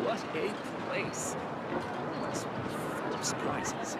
What a place. It's full of surprises.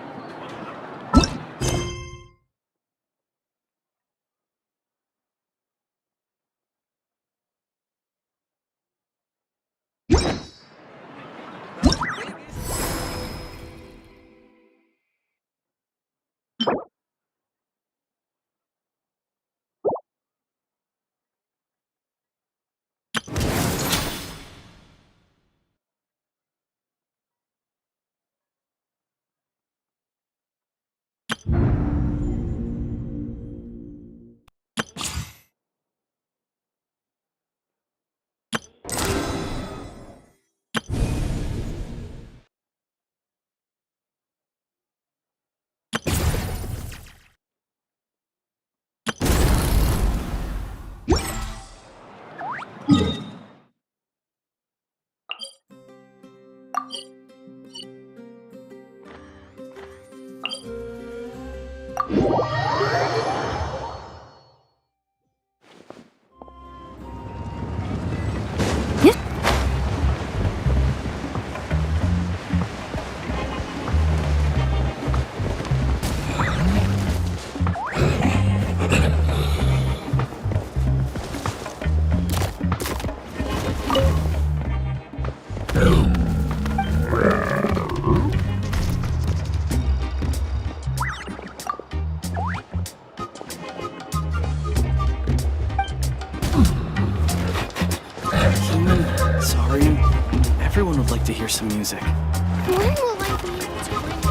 Everyone would like to hear some music. When will I be able to bring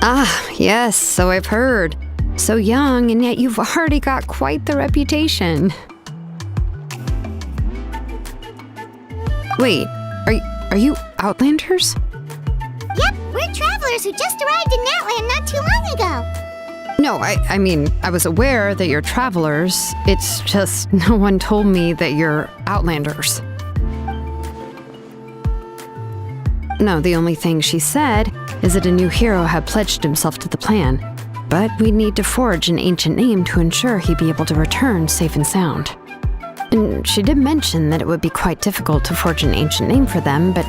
Ah, yes, so I've heard. So young, and yet you've already got quite the reputation. Wait, are you Outlanders? Yep, we're travelers who just arrived in Natland not too long ago. No, I mean, I was aware that you're travelers. It's just no one told me that you're Outlanders. No, the only thing she said is that a new hero had pledged himself to the plan, but we'd need to forge an ancient name to ensure he'd be able to return safe and sound. And she did mention that it would be quite difficult to forge an ancient name for them, but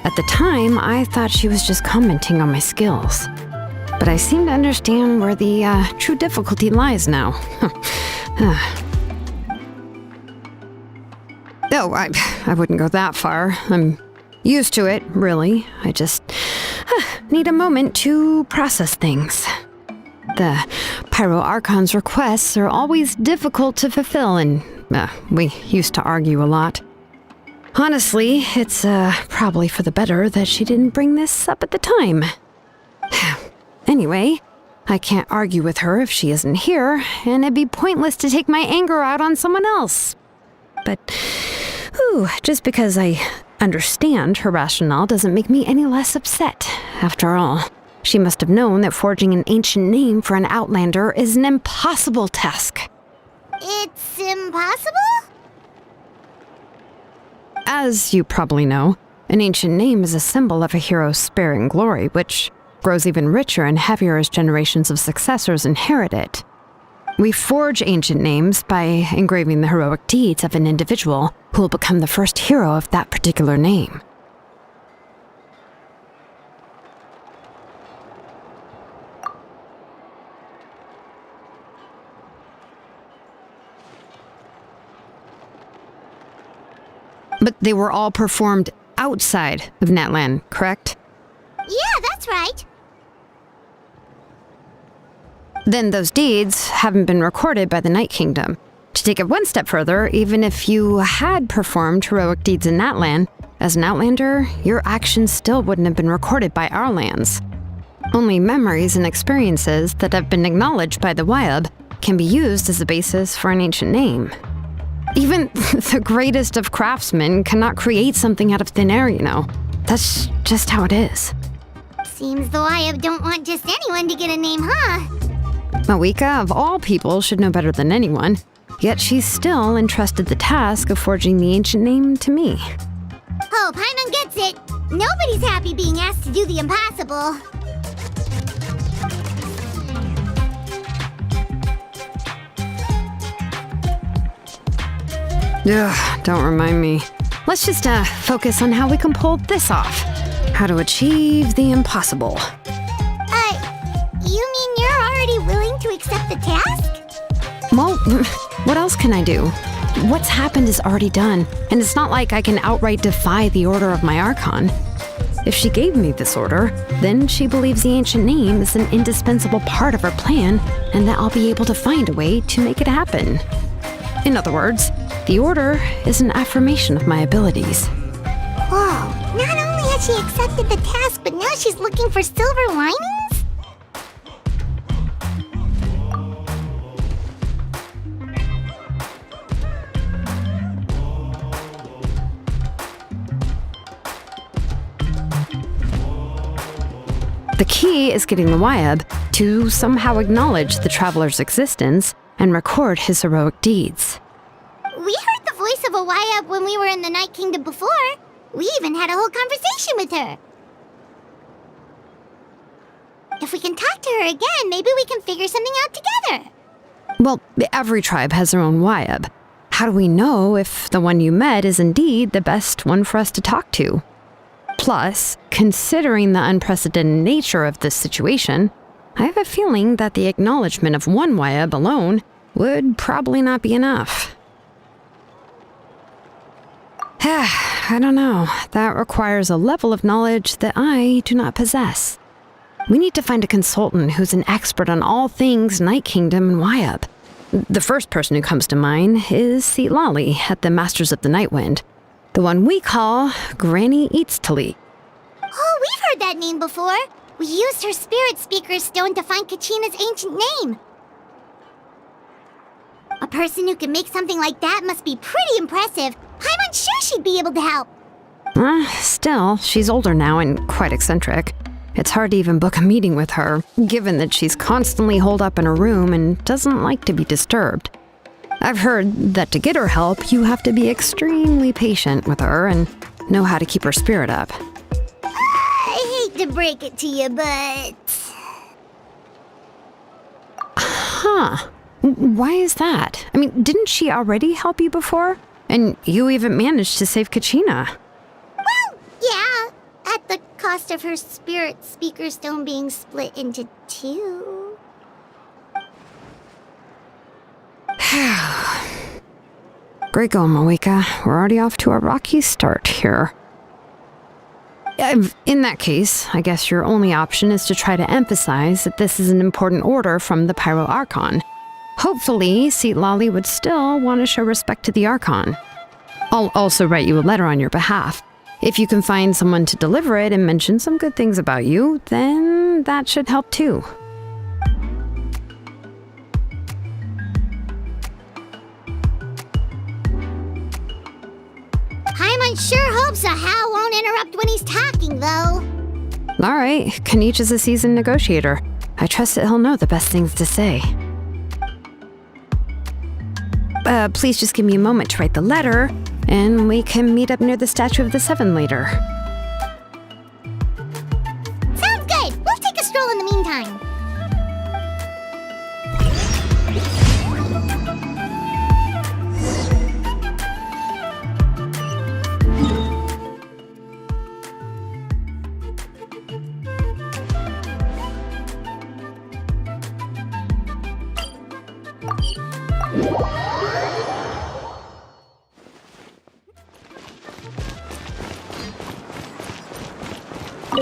at the time, I thought she was just commenting on my skills. But I seem to understand where the true difficulty lies now. Oh, I wouldn't go that far. I'm used to it, really. I just need a moment to process things. The Pyro Archon's requests are always difficult to fulfill, and we used to argue a lot. Honestly, it's probably for the better that she didn't bring this up at the time. Anyway, I can't argue with her if she isn't here, and it'd be pointless to take my anger out on someone else. But, just because I understand her rationale doesn't make me any less upset. After all, she must have known that forging an ancient name for an Outlander is an impossible task. It's impossible? As you probably know, an ancient name is a symbol of a hero's spirit and glory, which grows even richer and heavier as generations of successors inherit it. We forge ancient names by engraving the heroic deeds of an individual who will become the first hero of that particular name. But they were all performed outside of Natland, correct? Yeah, that's right. Then those deeds haven't been recorded by the Night Kingdom. To take it one step further, even if you had performed heroic deeds in Natland, as an Outlander, your actions still wouldn't have been recorded by our lands. Only memories and experiences that have been acknowledged by the Wyab can be used as a basis for an ancient name. Even the greatest of craftsmen cannot create something out of thin air, you know. That's just how it is. Seems the Wyab don't want just anyone to get a name, huh? Mawika, of all people, should know better than anyone, yet she's still entrusted the task of forging the ancient name to me. Oh, Paimon gets it. Nobody's happy being asked to do the impossible. Ugh, don't remind me. Let's just focus on how we can pull this off. How to achieve the impossible. You mean you're already willing to accept the task? Well, what else can I do? What's happened is already done, and it's not like I can outright defy the order of my Archon. If she gave me this order, then she believes the ancient name is an indispensable part of her plan, and that I'll be able to find a way to make it happen. In other words, the order is an affirmation of my abilities. Whoa, not only has she accepted the task, but now she's looking for silver linings? The key is getting the Wyab to somehow acknowledge the traveler's existence and record his heroic deeds. We heard the voice of a Wyab when we were in the Night Kingdom before. We even had a whole conversation with her. If we can talk to her again, maybe we can figure something out together. Well, every tribe has their own Wyab. How do we know if the one you met is indeed the best one for us to talk to? Plus, considering the unprecedented nature of this situation, I have a feeling that the acknowledgement of one Wyab alone would probably not be enough. I don't know. That requires a level of knowledge that I do not possess. We need to find a consultant who's an expert on all things Night Kingdom and Wyab. The first person who comes to mind is Seatlali at the Masters of the Nightwind, the one we call Granny Eats to Lee. Oh, we've heard that name before. We used her spirit speaker stone to find Kachina's ancient name. A person who can make something like that must be pretty impressive. I'm unsure she'd be able to help. Still, she's older now and quite eccentric. It's hard to even book a meeting with her, given that she's constantly holed up in her room and doesn't like to be disturbed. I've heard that to get her help, you have to be extremely patient with her and know how to keep her spirit up. I hate to break it to you, but... Huh. Why is that? I mean, didn't she already help you before? And you even managed to save Kachina. Well, yeah. At the cost of her spirit speaker stone being split into two. Great going, Moeka. We're already off to a rocky start here. In that case, I guess your only option is to try to emphasize that this is an important order from the Pyro Archon. Hopefully, Seat Lolly would still want to show respect to the Archon. I'll also write you a letter on your behalf. If you can find someone to deliver it and mention some good things about you, then that should help too. Paimon sure hopes a Hal won't interrupt when he's talking, though. Alright, Kanich is a seasoned negotiator. I trust that he'll know the best things to say. Please just give me a moment to write the letter, and we can meet up near the Statue of the Seven later. Sounds good. We'll take a stroll in the meantime.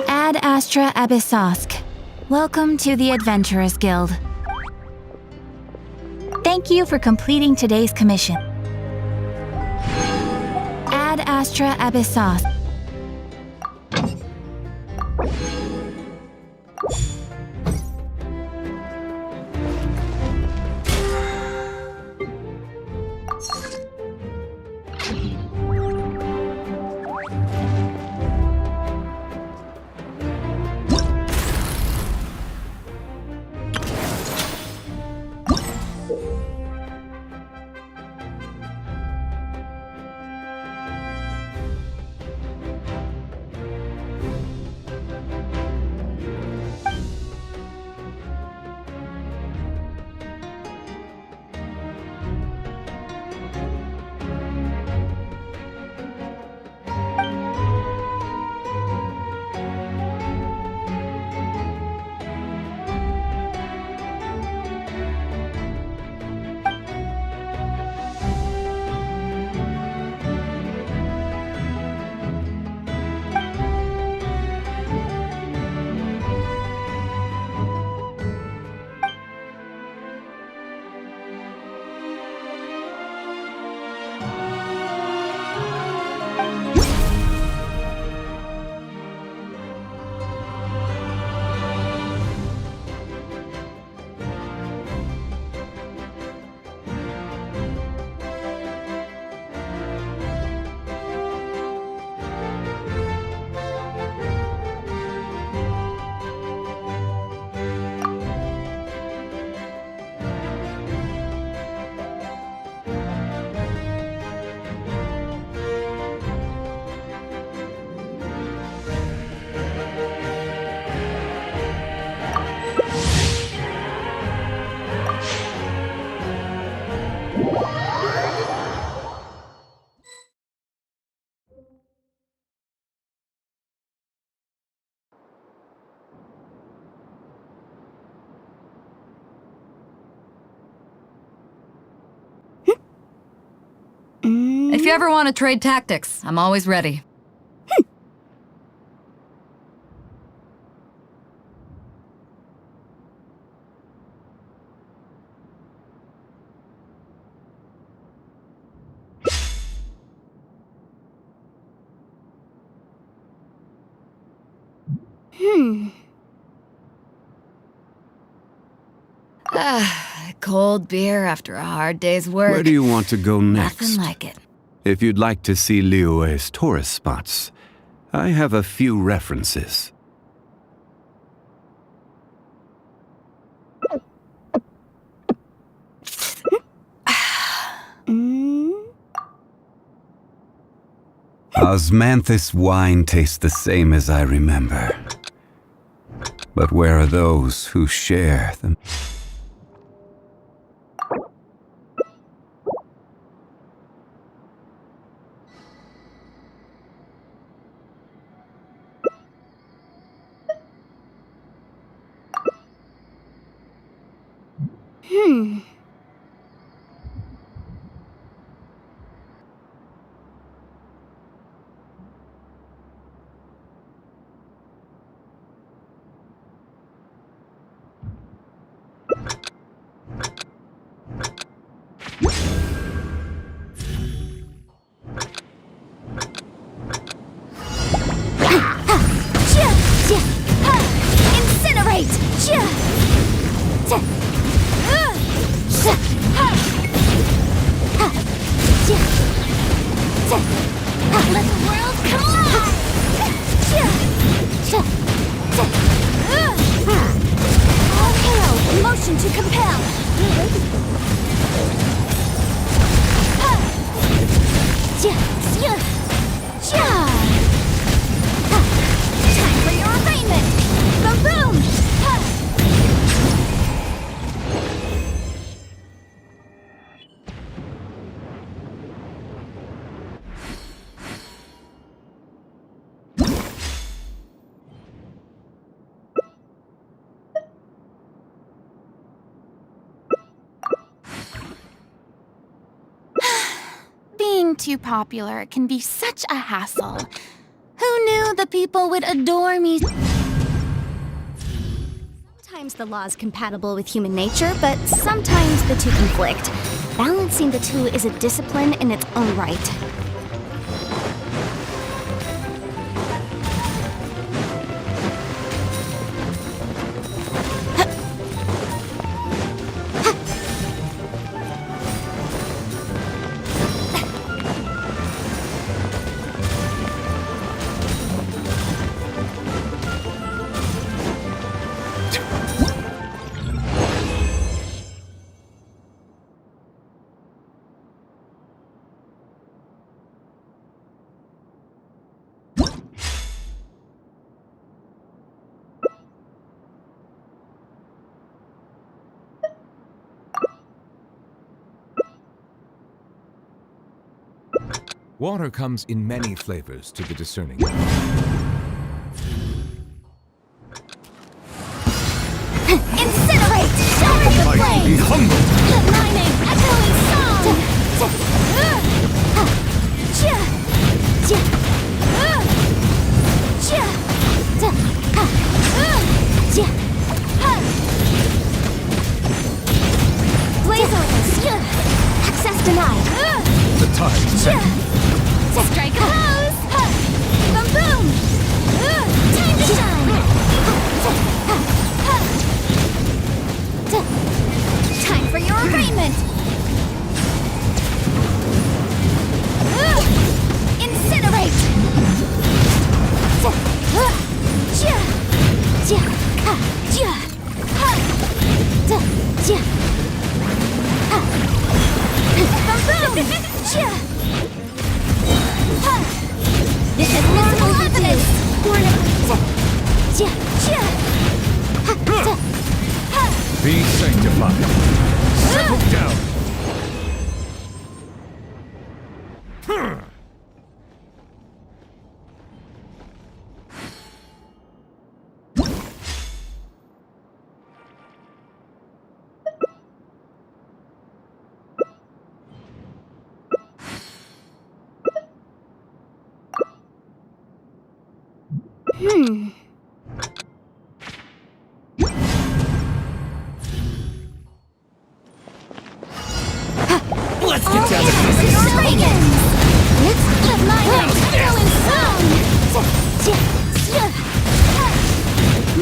Ad Astra Abyssosk. Welcome to the Adventurers Guild. Thank you for completing today's commission. Ad Astra Abyssosk. If you ever want to trade tactics, I'm always ready. Cold beer after a hard day's work. Where do you want to go next? Nothing like it. If you'd like to see Liyue's tourist spots, I have a few references. Osmanthus wine tastes the same as I remember. But where are those who share them? Let the world collide! All hail! Motion to compel! Time for your arraignment! Boom boom! Being too popular can be such a hassle. Who knew the people would adore me? Sometimes the law is compatible with human nature, but sometimes the two conflict. Balancing the two is a discipline in its own right. Water comes in many flavors to the discerning. Incinerate! Shower the flames! Be humbled! The mining echoing song! Blaze orders! Access denied! The tide set. Strike a pose! Boom boom! Time to shine! Time for your arraignment! Incinerate! This is visible evidence! Be sanctified. Settle down. Let's get down to business! Let's let my echoing sound!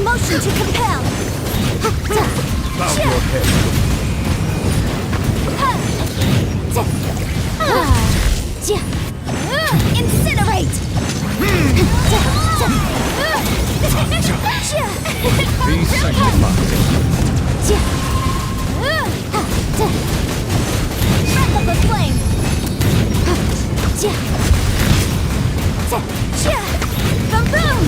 Motion to compel! Bow your head. Incinerate! Be sanctified. Breath of the flame! Boom boom!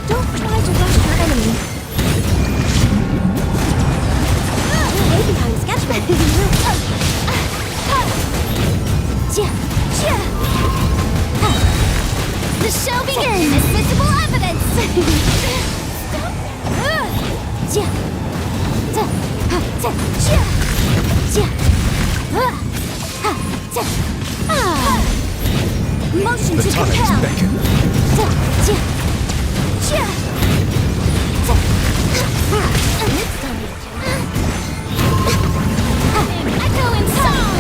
Don't try to rush your enemy. Stay behind Sketchman. The show begins! Invisible evidence! Motion The to tides compel! beckon. Echo in song!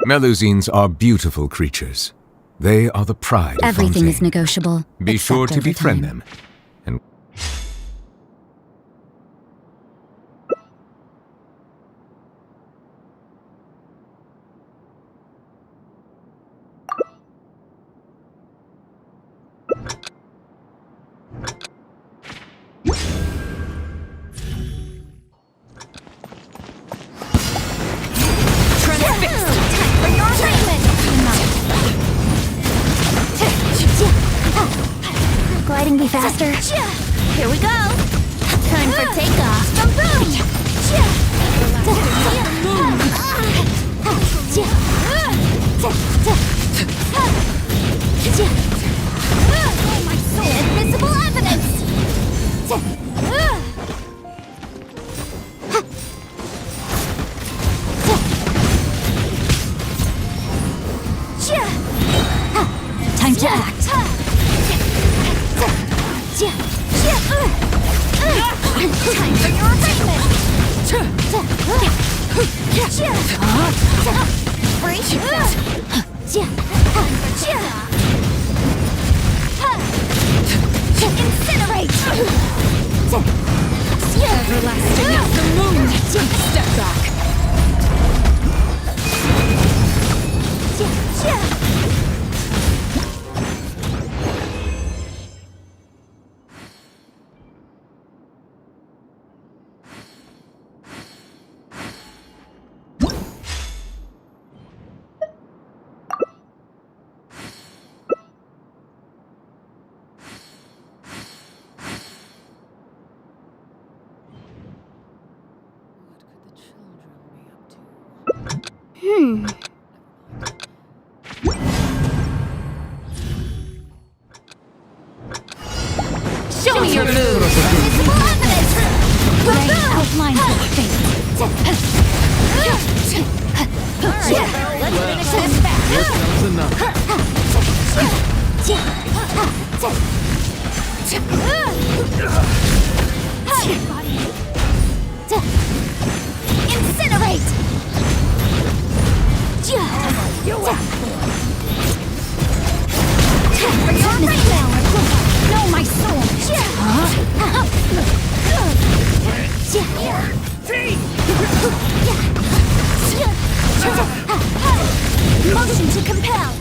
Melusines are beautiful creatures. They are the pride of Everything is Fontaine. negotiable. Be sure except to befriend overtime. them. And Gliding be faster. Here we go. Time for takeoff. Boom boom! Invisible evidence! Time to act. Time for your assignment! Brace yourself! Incinerate! Everlasting as the moon! Step back! Show me your moves! Invisible evidence! Lay outlines of fate. Let's finish this fast! Incinerate! Know my soul. Motion to compel!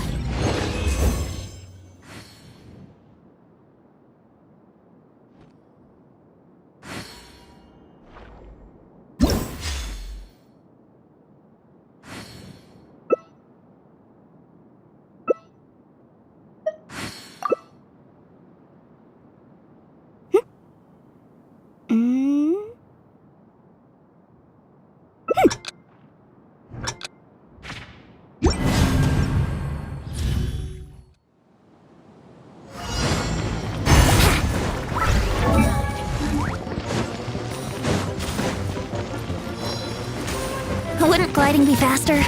Wouldn't gliding be faster?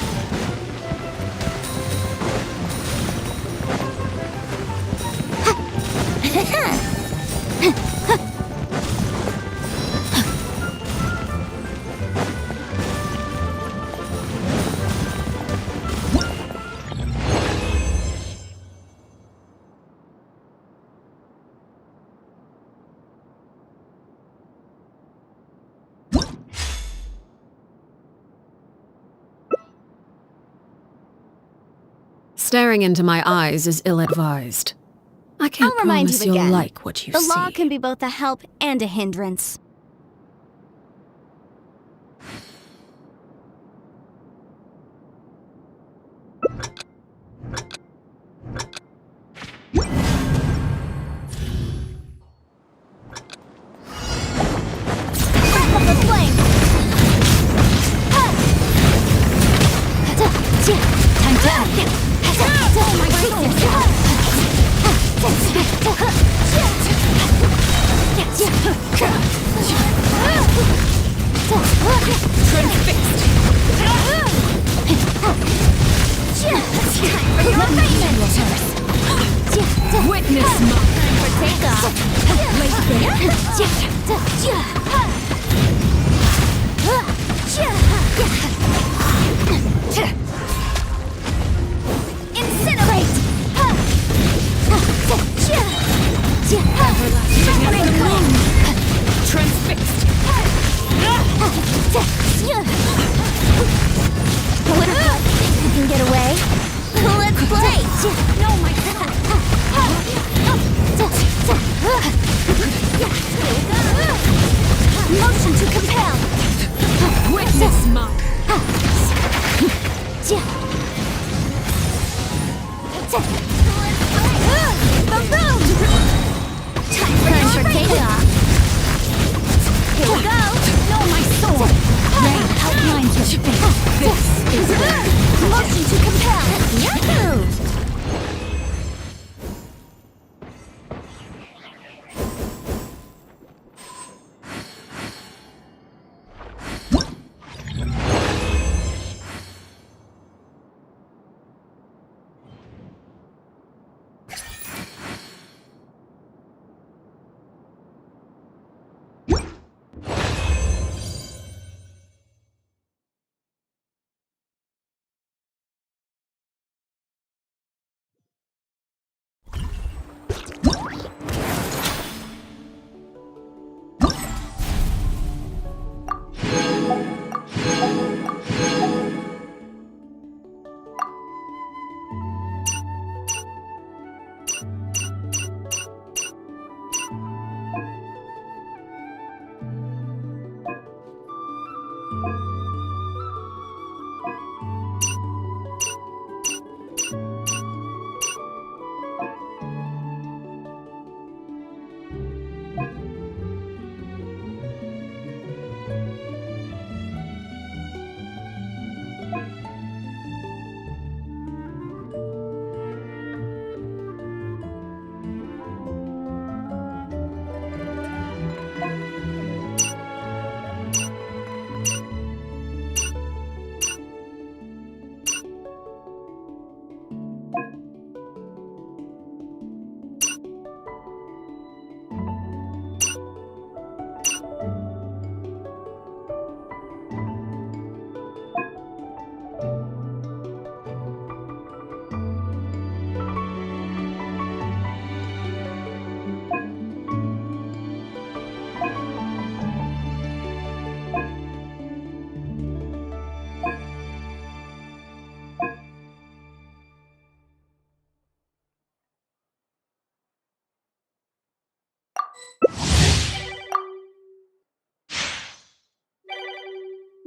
Staring into my eyes is ill-advised. I can't I'll remind promise you you'll again. like what you The see. law can be both a help and a hindrance. Wrap up the flame! Time to act. Witness my time for takeoff. Incinerate! Transfixed! What about you can get away? Let's play! No, my Motion to compel! Witness mine! Boom! Time for takeoff! Here we go! Know my soul. Rain outlines your face. This is motion to compel! Yahoo!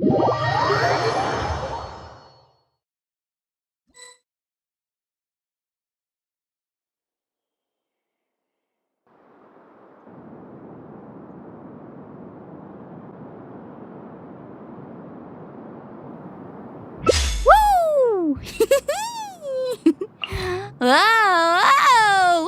Woo! Whoa! Whoa!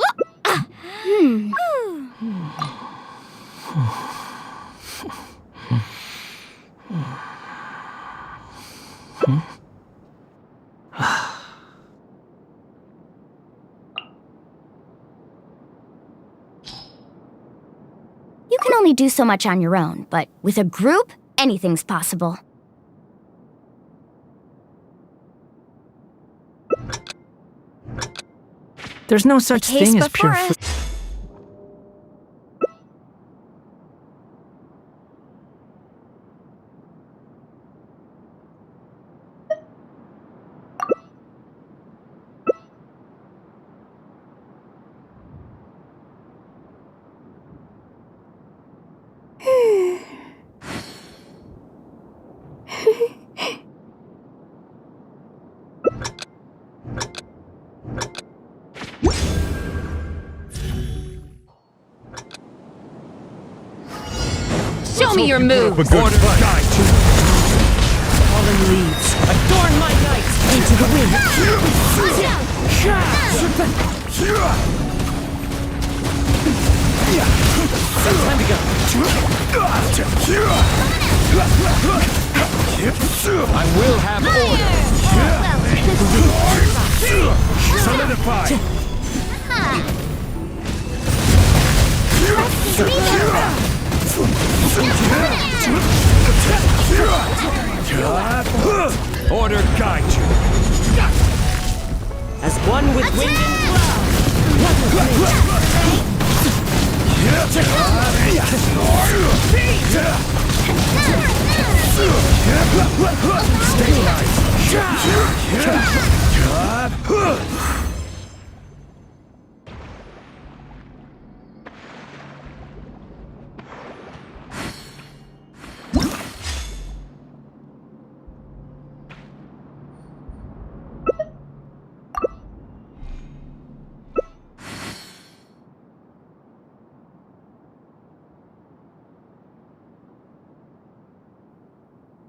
You can only do so much on your own, but with a group, anything's possible. There's no such The case thing as pure before us. food. Show me your move! Order guide to fallen leaves. Adorn my night into the wind. Time to go. I will have order. Solidify. Order guide you. As one with wind and cloud.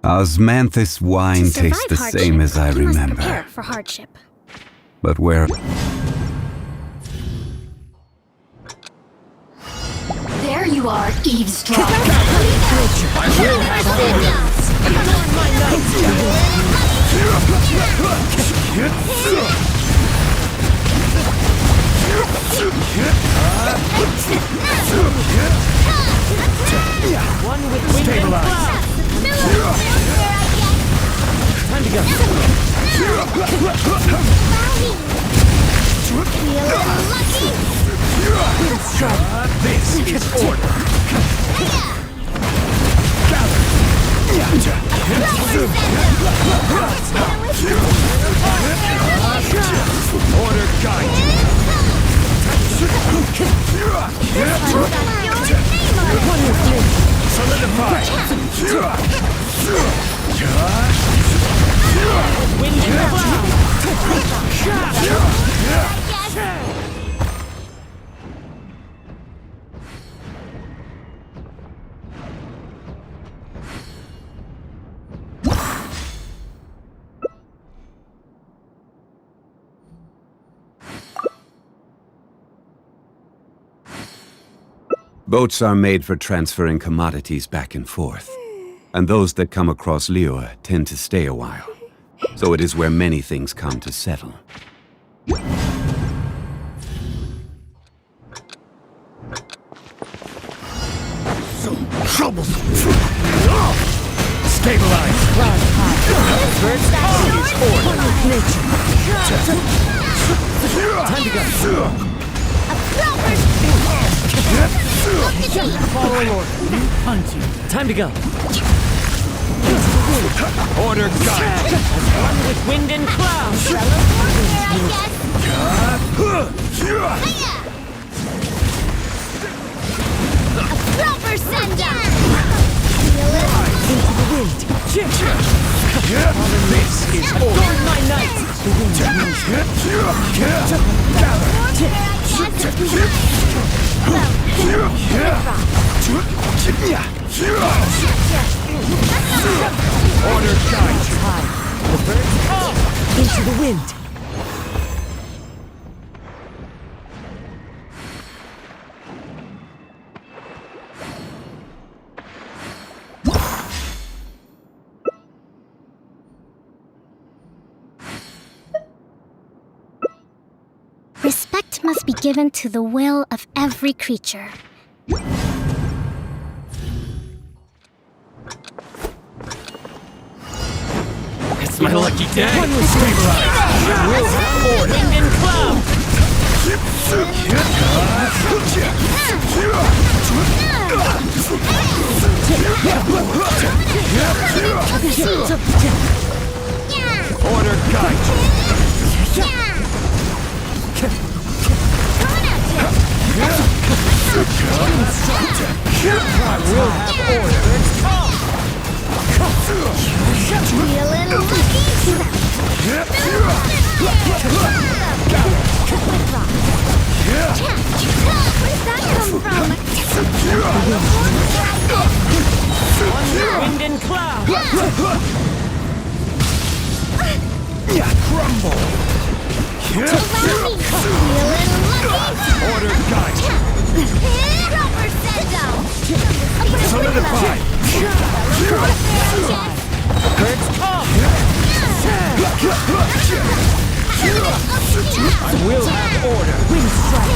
Osmanthus wine To survive tastes the hardship, same as I you must remember. prepare for hardship. But where... There you are, eavesdropper. I will have order. Adorn my night. One with wind and cloud. Time to go. This is order. Order guide you. Solidify. Wind and cloud. Boats are made for transferring commodities back and forth. And those that come across Liua tend to stay a while. So it is where many things come to settle. Troublesome. Stabilize. Time to go. Following order. Punching. Time to go. Order guide. One with wind and cloud. Proper send down! Into the wind. Order guides high. The birds come into the wind. Respect must be given to the will of every creature. It's my lucky day. One will stabilize. We'll have order. Wind and cloud. Order guide. We'll have order. Be a little lucky. Where's that come from? Wind and cloud. Crumble. Be a little lucky. Order guide. Proper send-out. Solidify. Birds come. We'll have order. Wind strike.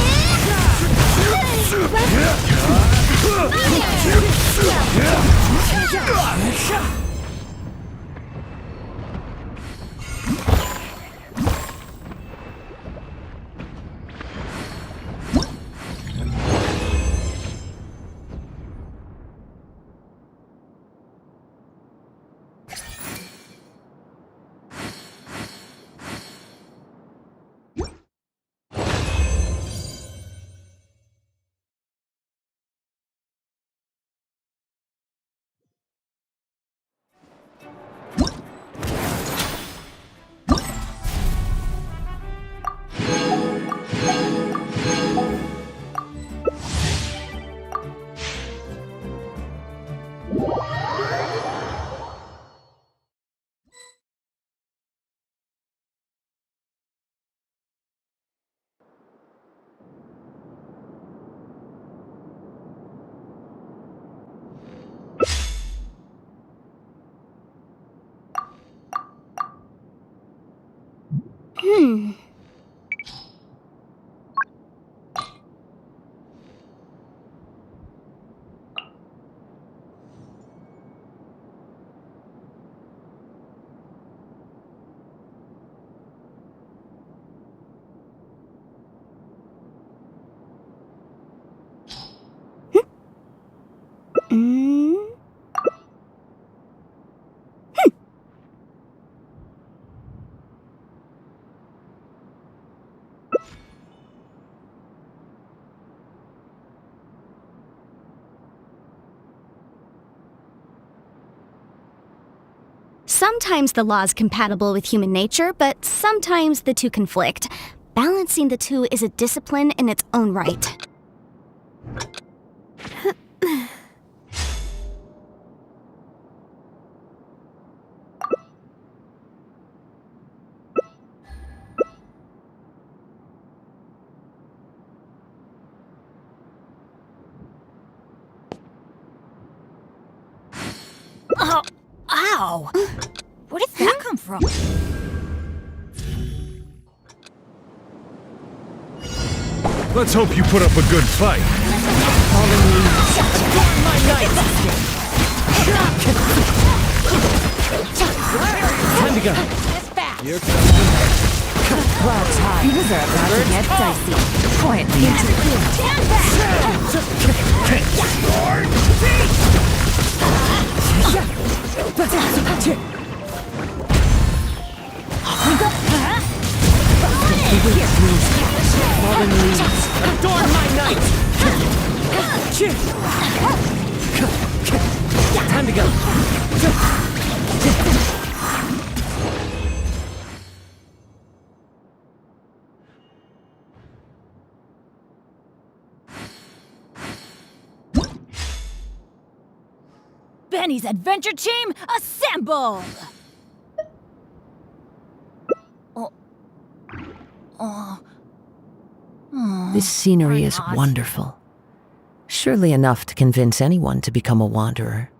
Sometimes the law is compatible with human nature, but sometimes the two conflict. Balancing the two is a discipline in its own right. Oh, ow! Where did that come from? Let's hope you put up a good fight. Fallen leaves. Adorn my night. Time to go. Here comes the clouds high. Things are about to get dicey. Quietly. Into the wind. Fallen leaves. Adorn my night. Time to go. Benny's adventure team, assemble! This scenery is wonderful. Surely enough to convince anyone to become a wanderer.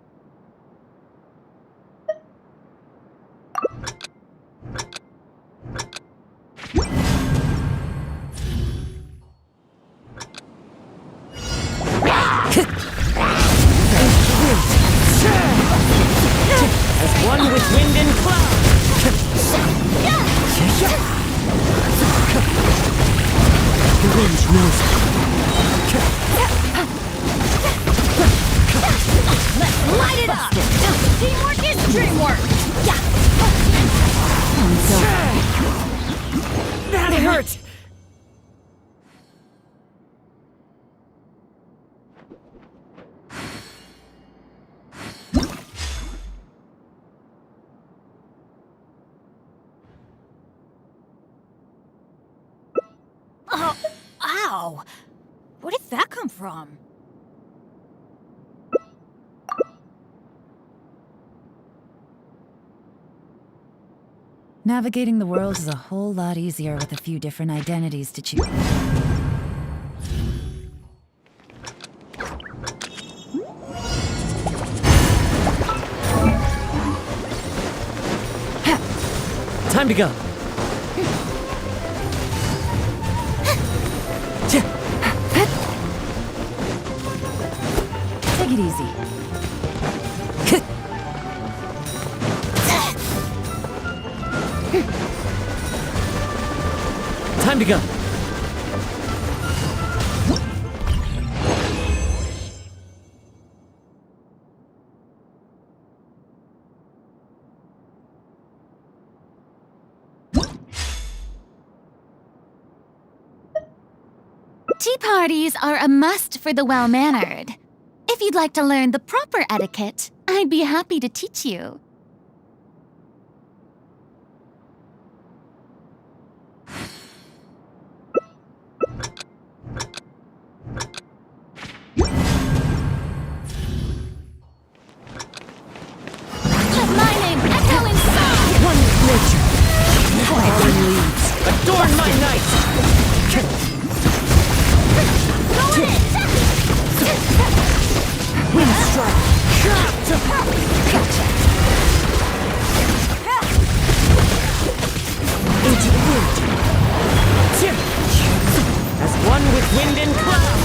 As one with wind and cloud. The wind knows me. Let's light it up! Teamwork is dreamwork! That hurt! Ow! Where did that come from? Navigating the world is a whole lot easier with a few different identities to choose. Time to go. Take it easy. Time to go. Tea parties are a must for the well-mannered. If you'd like to learn the proper etiquette, I'd be happy to teach you. Let my name echo inside! One with nature. Fallen leaves. Adorn my night. Wind strike. Into the wind. As one with wind and cloud.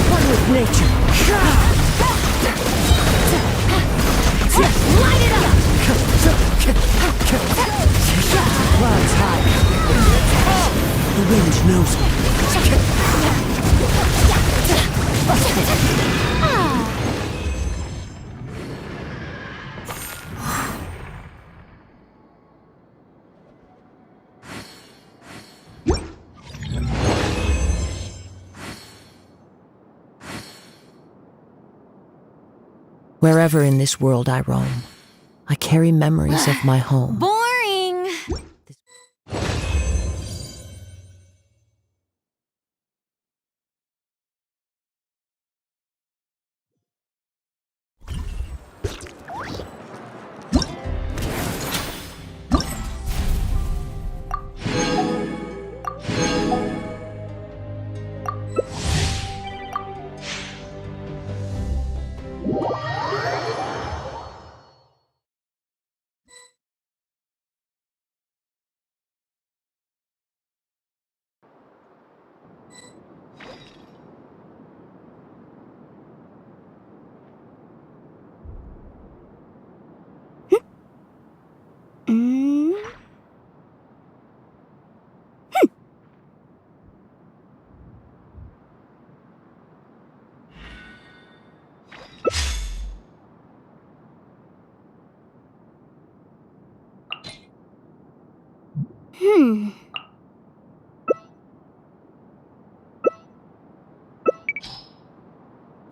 One with nature. Light it up! Clouds high. The wind knows me. Wherever in this world I roam, I carry memories of my home. Boring!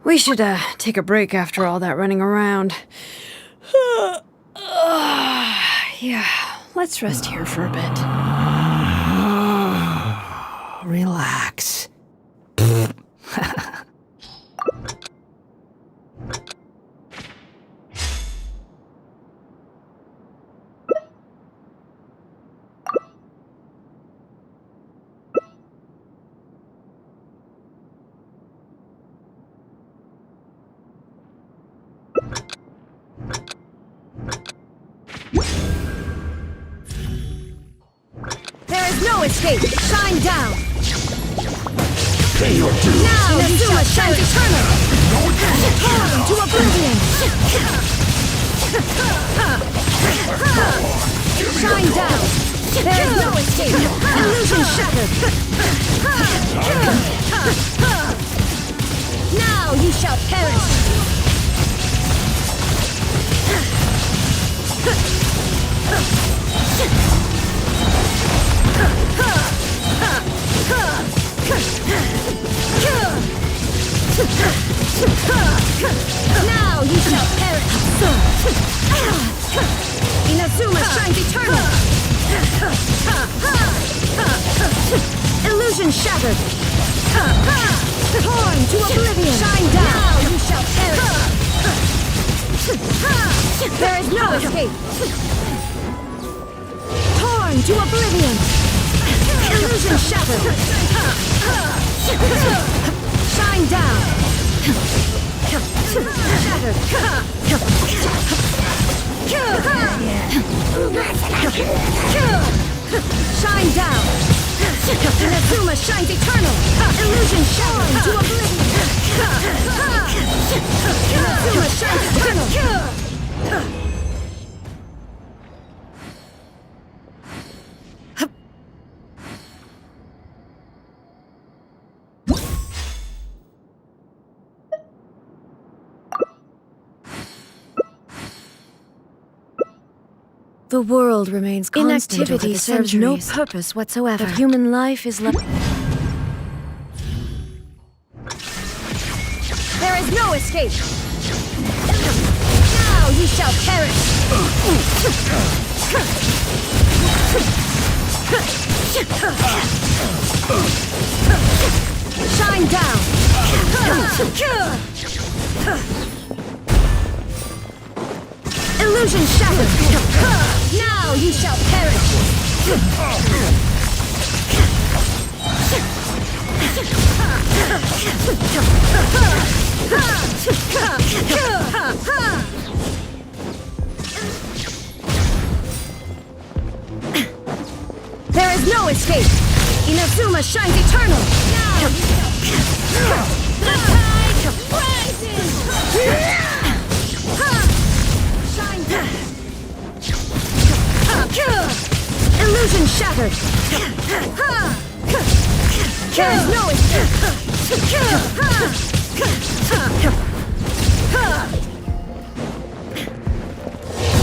We should, take a break after all that running around. Yeah, let's rest here for a bit. Relax. escape! Shine down! Pay your dues. Now Inazuma shines eternal! Torn to oblivion! Shine down! There is no escape! Illusion shattered! Now you shall perish! Now you shall perish! Inazuma shines eternal! Illusion shattered! Torn to oblivion! Shine down! Now you shall perish! There is no escape! Torn to oblivion! Illusion shattered! Shine down! Shattered! Shine down! Inazuma shines eternal! Illusion shattered to oblivion! Inazuma shines eternal! The world remains constant. Inactivity serves no purpose whatsoever. But human life is left. There is no escape! Now you shall perish! Shine down! Illusion shattered! Now you shall perish! There is no escape! Inazuma shines eternal! Now! The tide rises! Shine down! Illusion shattered! There is no escape!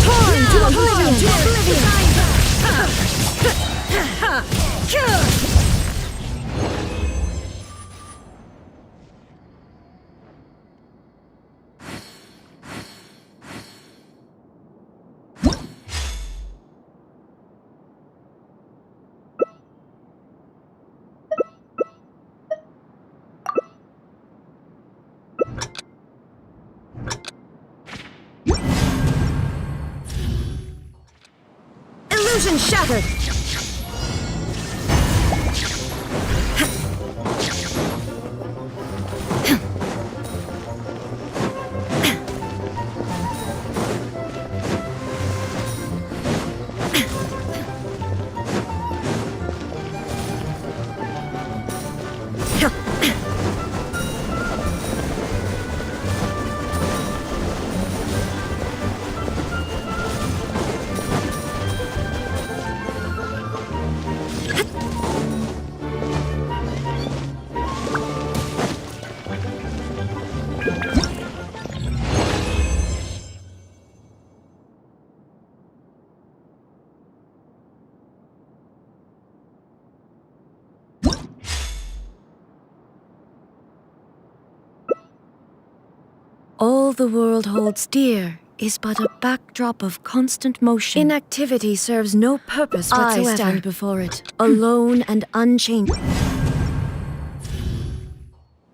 Torn to oblivion! Illusion shattered! All the world holds dear is but a backdrop of constant motion. Inactivity serves no purpose whatsoever. I stand before it, alone and unchanged.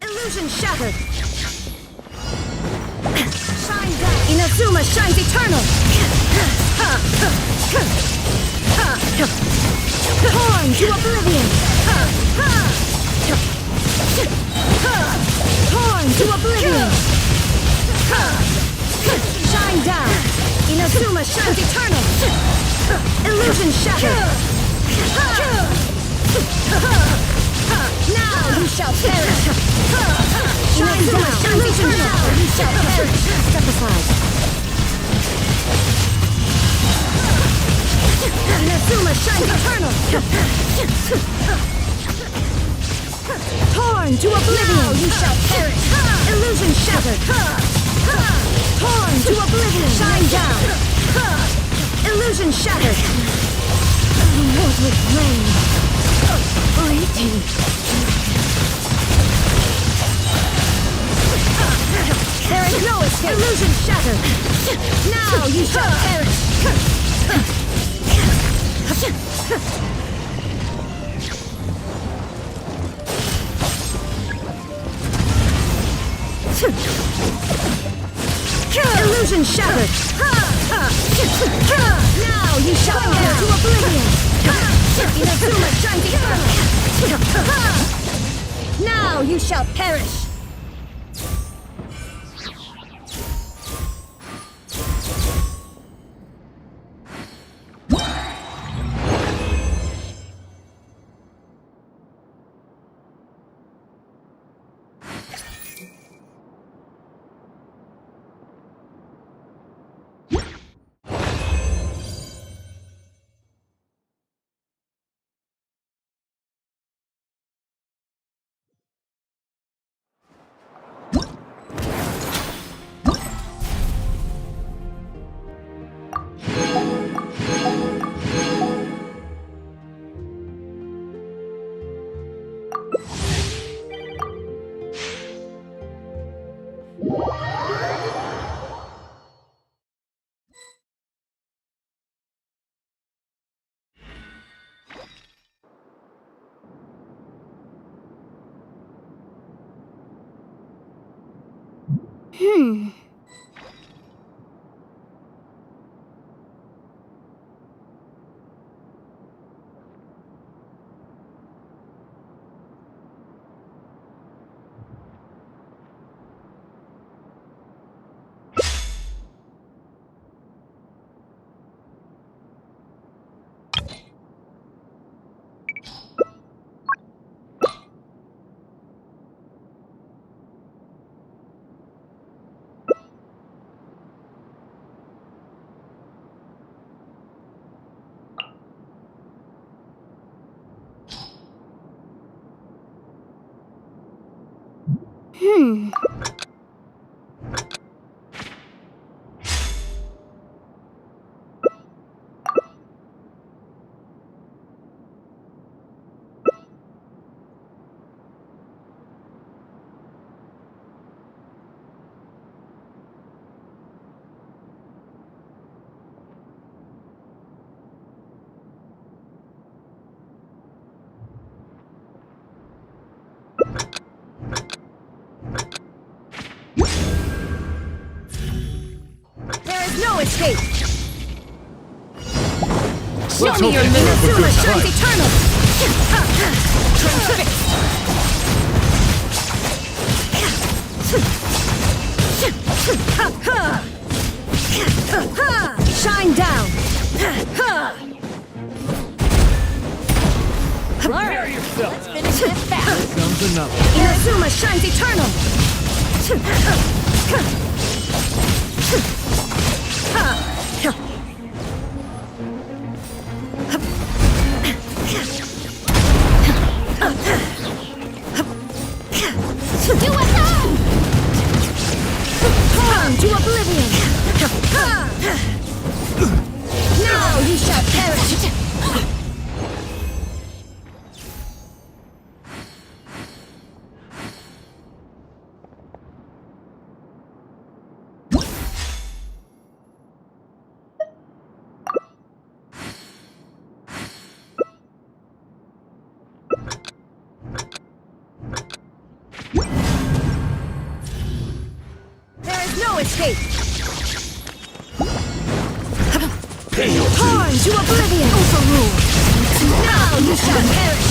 Illusion shattered! Shine down! Inazuma shines eternal! Torn to oblivion! Torn to oblivion! Shine down! Inazuma shines eternal! Illusion shattered! Now you shall perish! Shine down! Illusion now! You shall perish! Step aside! Inazuma shines eternal! Torn to oblivion! Now you shall perish! Illusion shattered! Torn to oblivion! Shine down! Illusion shattered! Mortal flame! Fleeting! There is no escape! Illusion shattered! Now you shall perish! Illusion shattered! Now you shall go to oblivion! Inazuma shines eternal! Now you shall perish! No escape! Show me your move! Inazuma shines eternal! Shine down! Prepare yourself! Let's finish this fast. Comes another. Inazuma shines eternal! Torn to oblivion! Now you shall perish! Escape! Torn to oblivion! Overruled! Now you shall perish!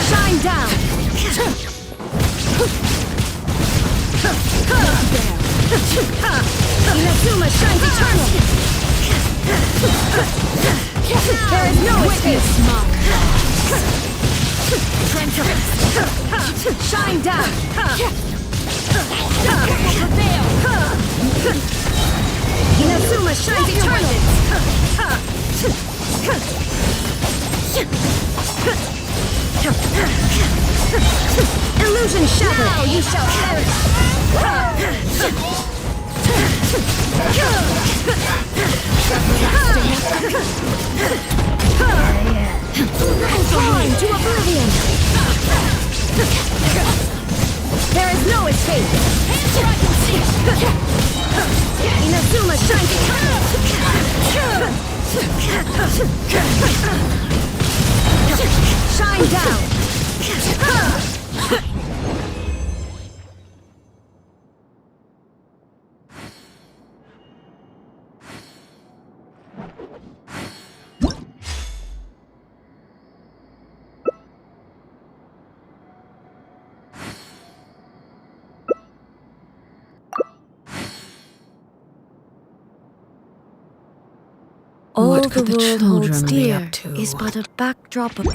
Shine down! Inazuma shines eternal! There is no escape! Shine down! Inazuma shines eternal! Illusion shattered! Now you shall perish! Torn to oblivion! There is no escape! Answer I can see! Inazuma shines eternal! Shine down! All What could the world holds children be dear up to? is but a backdrop of...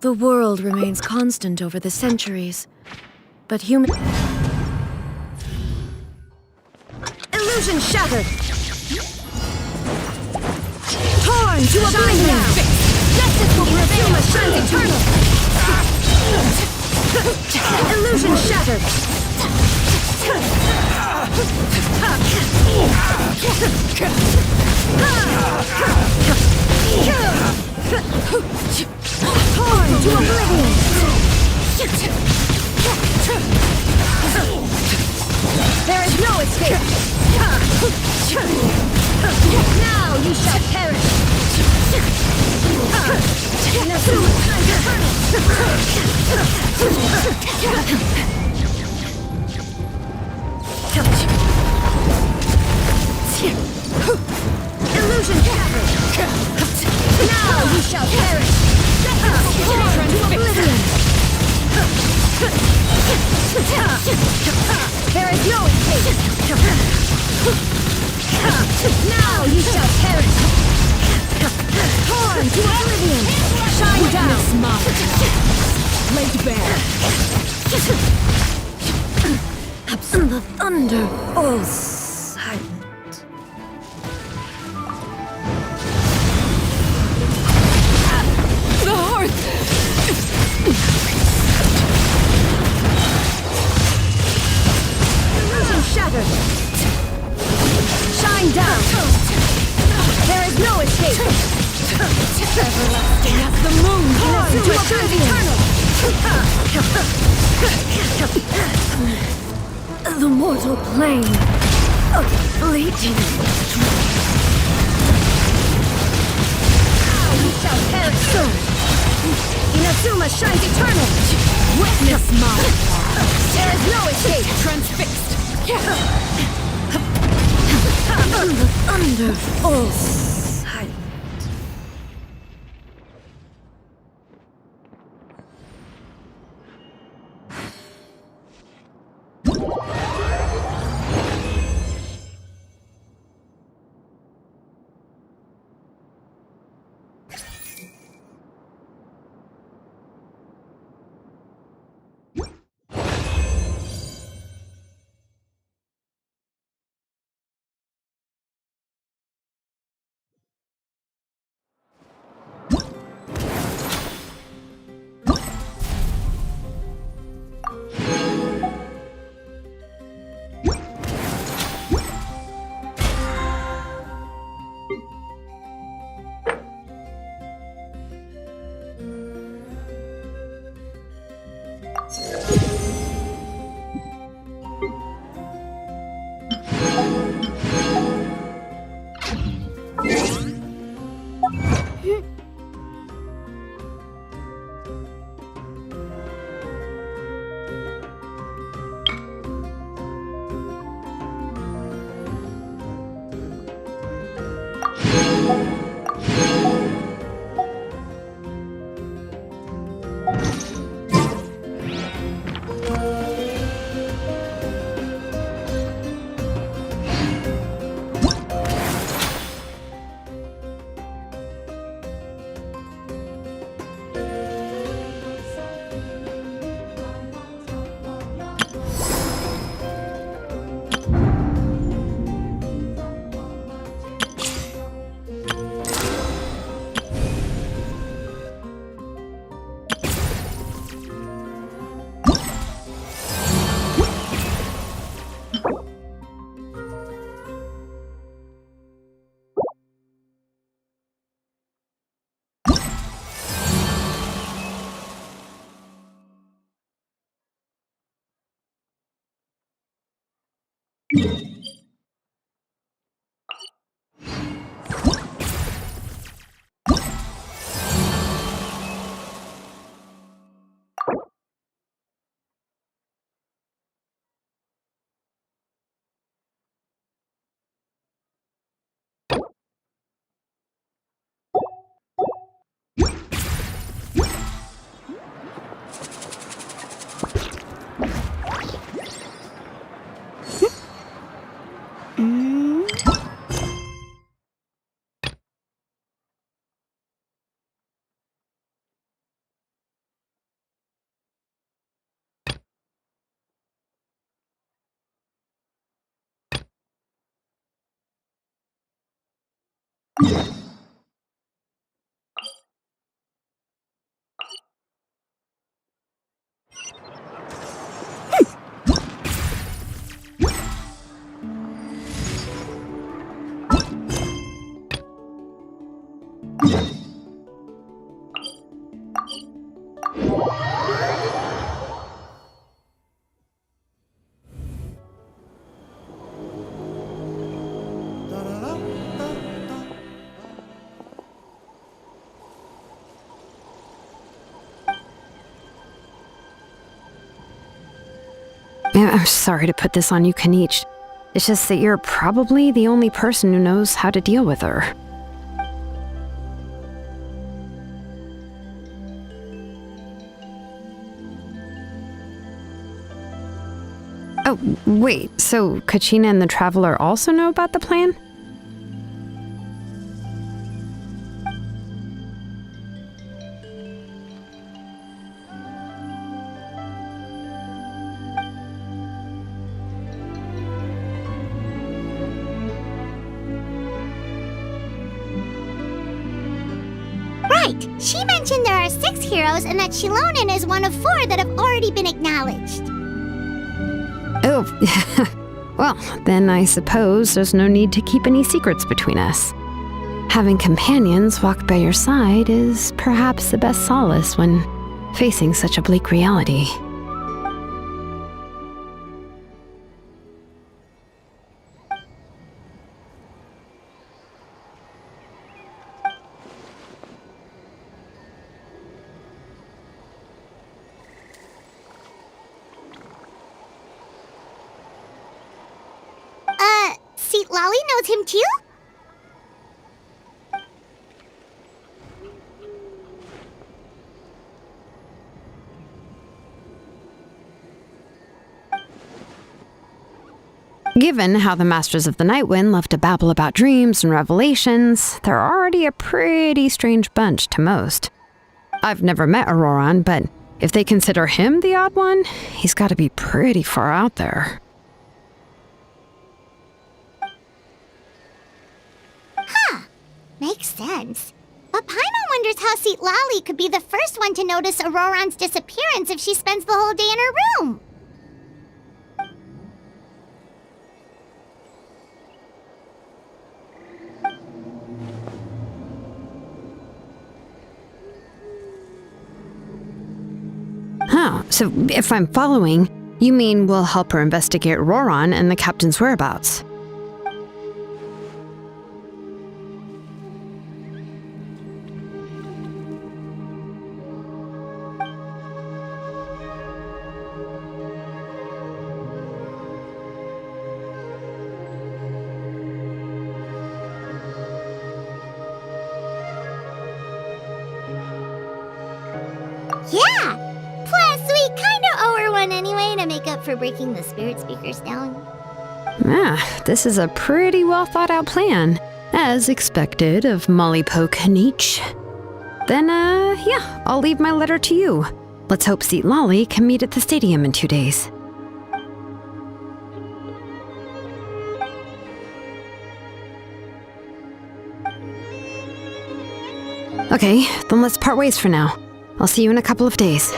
The world remains constant over the centuries, but human... Illusion shattered! Torn to oblivion! Justice will prevail! Shines eternal! Illusion shattered! Torn to oblivion! There is no escape! Now you shall perish! Inazuma shines eternal! Illusion shattered! Now you shall perish! Torn to oblivion! There is no escape! Now you shall perish! Torn to oblivion! Shine down! Laid bare! And the thunder all silent. The hearth! Illusion shattered! Shine down! There is no escape! Everlasting as the moon! Torn to oblivion! The mortal plane of fleeting now you shall perish! Inazuma shines eternal! Witness mine! There is no escape! Transfixed! And the thunder all silent. I'm sorry to put this on you, Kanich. It's just that you're probably the only person who knows how to deal with her. Oh, wait, so Kachina and the Traveler also know about the plan? She mentioned there are 6 heroes and that Shilonen is one of 4 that have already been acknowledged. Oh, well, then I suppose there's no need to keep any secrets between us. Having companions walk by your side is perhaps the best solace when facing such a bleak reality. See, Lolly knows him too? Given how the Masters of the Nightwind love to babble about dreams and revelations, they're already a pretty strange bunch to most. I've never met Auroran, but if they consider him the odd one, he's got to be pretty far out there. Makes sense. But Paimon wonders how Seat Lolly could be the first one to notice Auroran's disappearance if she spends the whole day in her room. Oh, so if I'm following, you mean we'll help her investigate Auroran and the captain's whereabouts? Yeah! Plus, we kinda owe her one anyway to make up for breaking the spirit speakers down. This is a pretty well thought out plan, as expected of Molly Poke Nietzsche. Then, I'll leave my letter to you. Let's hope Seat Lolly can meet at the stadium in 2 days. Okay, then let's part ways for now. I'll see you in a couple of days.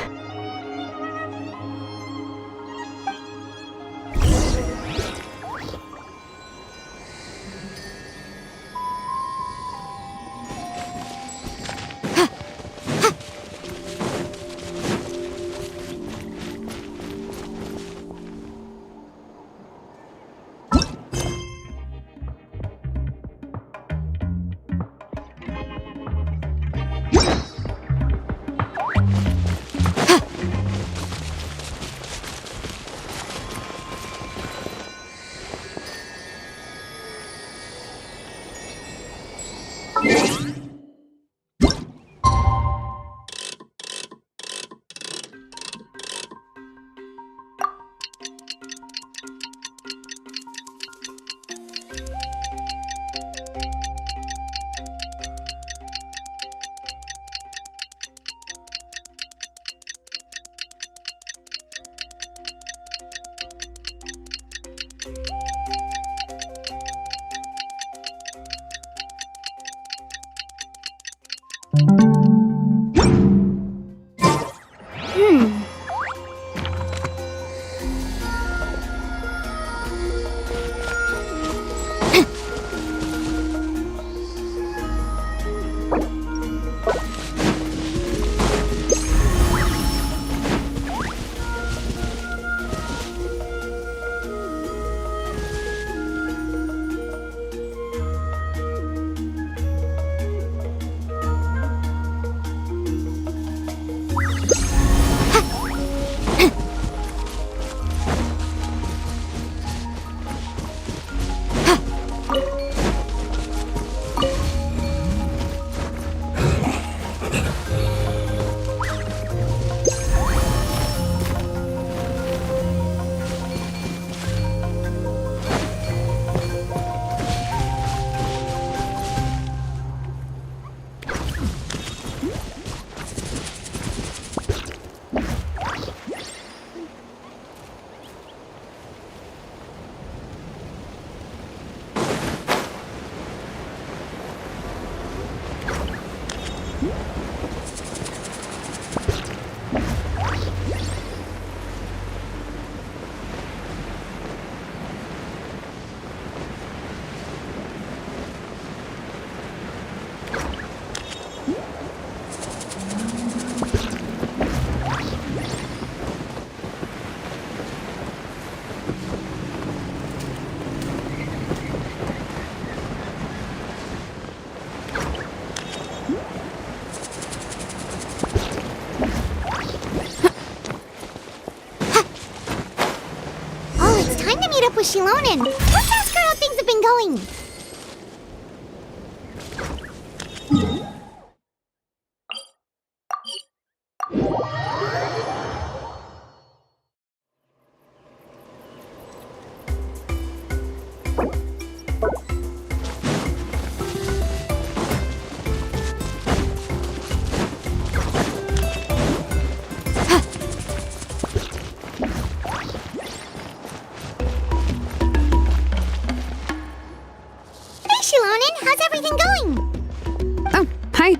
With Shilonen. Let's ask her how things have been going.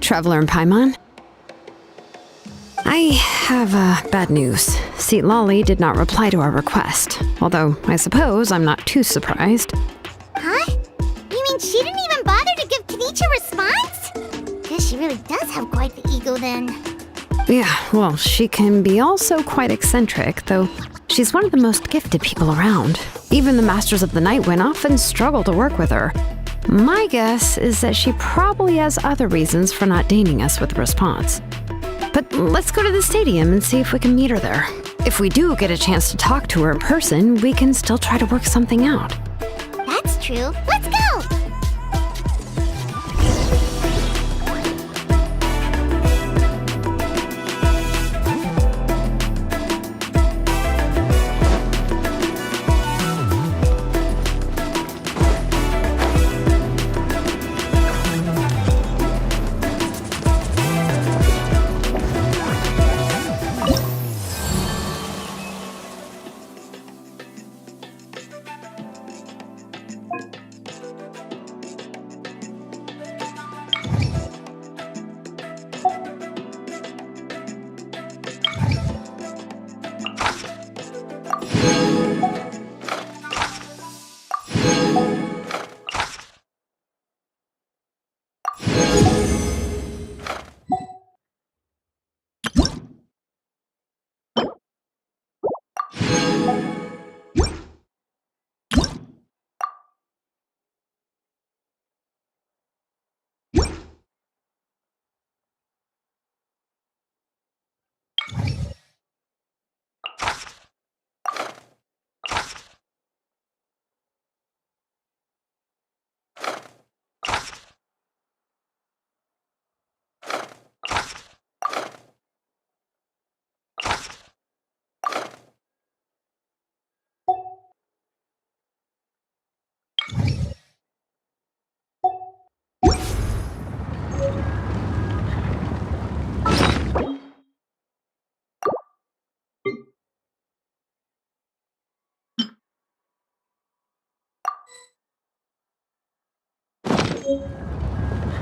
Traveler and Paimon. I have bad news. Seat Lolly did not reply to our request, although I suppose I'm not too surprised. Huh? You mean she didn't even bother to give Kenichi a response? Guess she really does have quite the ego then. Yeah, well, she can be also quite eccentric, though she's one of the most gifted people around. Even the Masters of the Nightwind often struggle to work with her. My guess is that she probably has other reasons for not deigning us with a response. But let's go to the stadium and see if we can meet her there. If we do get a chance to talk to her in person, we can still try to work something out. That's true. Let's go!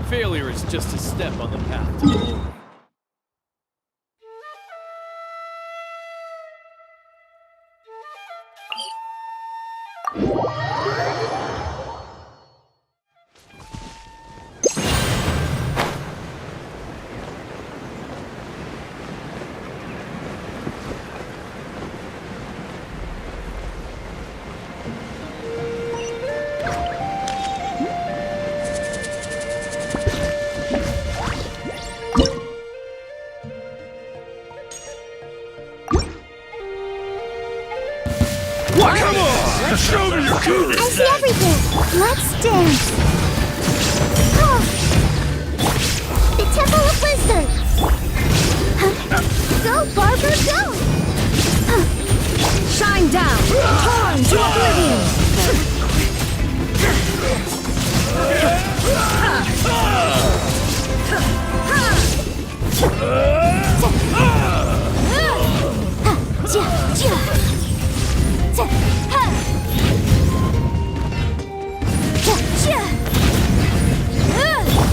Failure is just a step on the path to glory. Come on! Show me your courage! I see everything! Let's dance! Oh. The Temple of Wisdom! Go, Barber, go! Shine down! Torn to oblivion!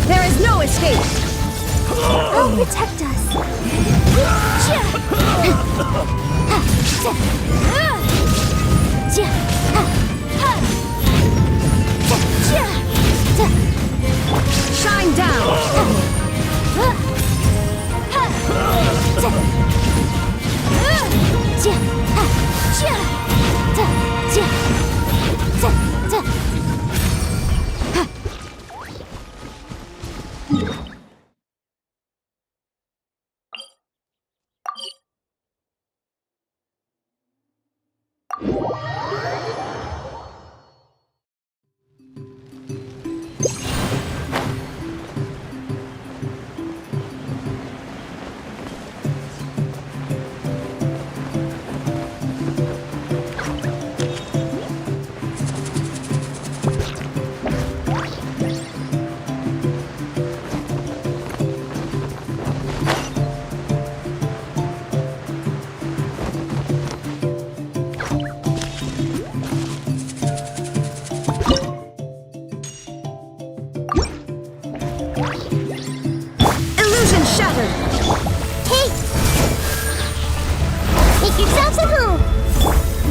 There is no escape! I'll protect us! Shine down!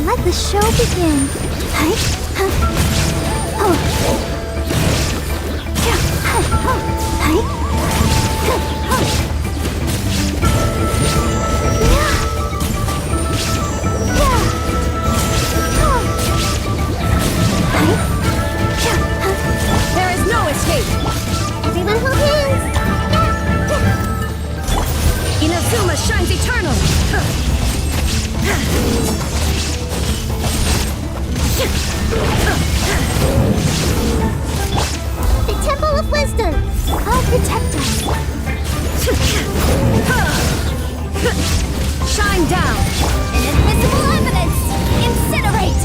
Let the show begin. Hi. Oh. Yeah. Hi. Oh. Hi. Oh. Yeah. Yeah. Oh. Hi. Yeah. There is no escape. Everyone hold hands. Inazuma shines eternal. The Temple of Wisdom. I'll protect us. Shine down. Inadmissible evidence. Incinerate.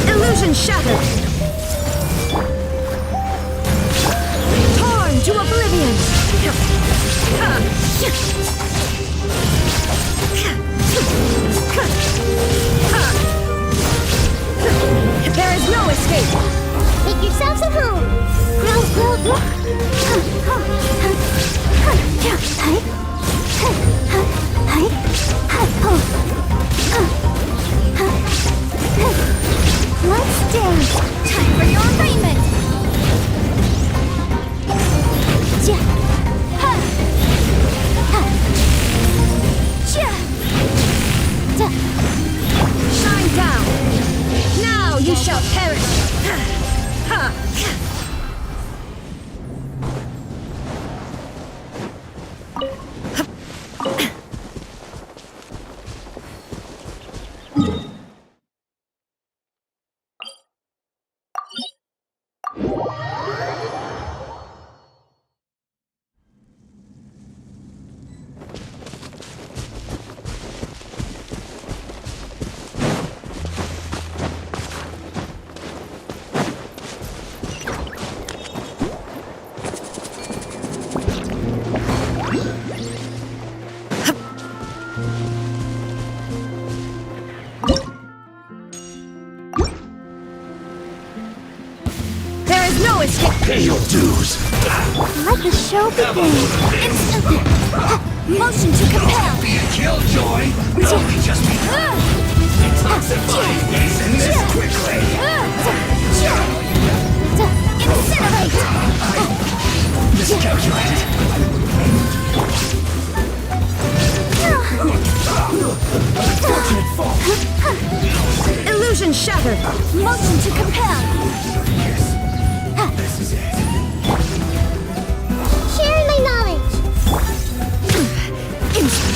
Illusion shattered. Torn to oblivion. There is no escape. Make yourselves at home. Grow, grow, grow. Let's dance. Time for your arraignment. Shine down. Now you shall perish. is no escape! Pay your dues! Let the show begin. Motion to compel. Be a killjoy! No, we just be detoxifying these in this quickly! Incinerate! Miscalculated! Illusion shattered! Motion to compel. Share my knowledge.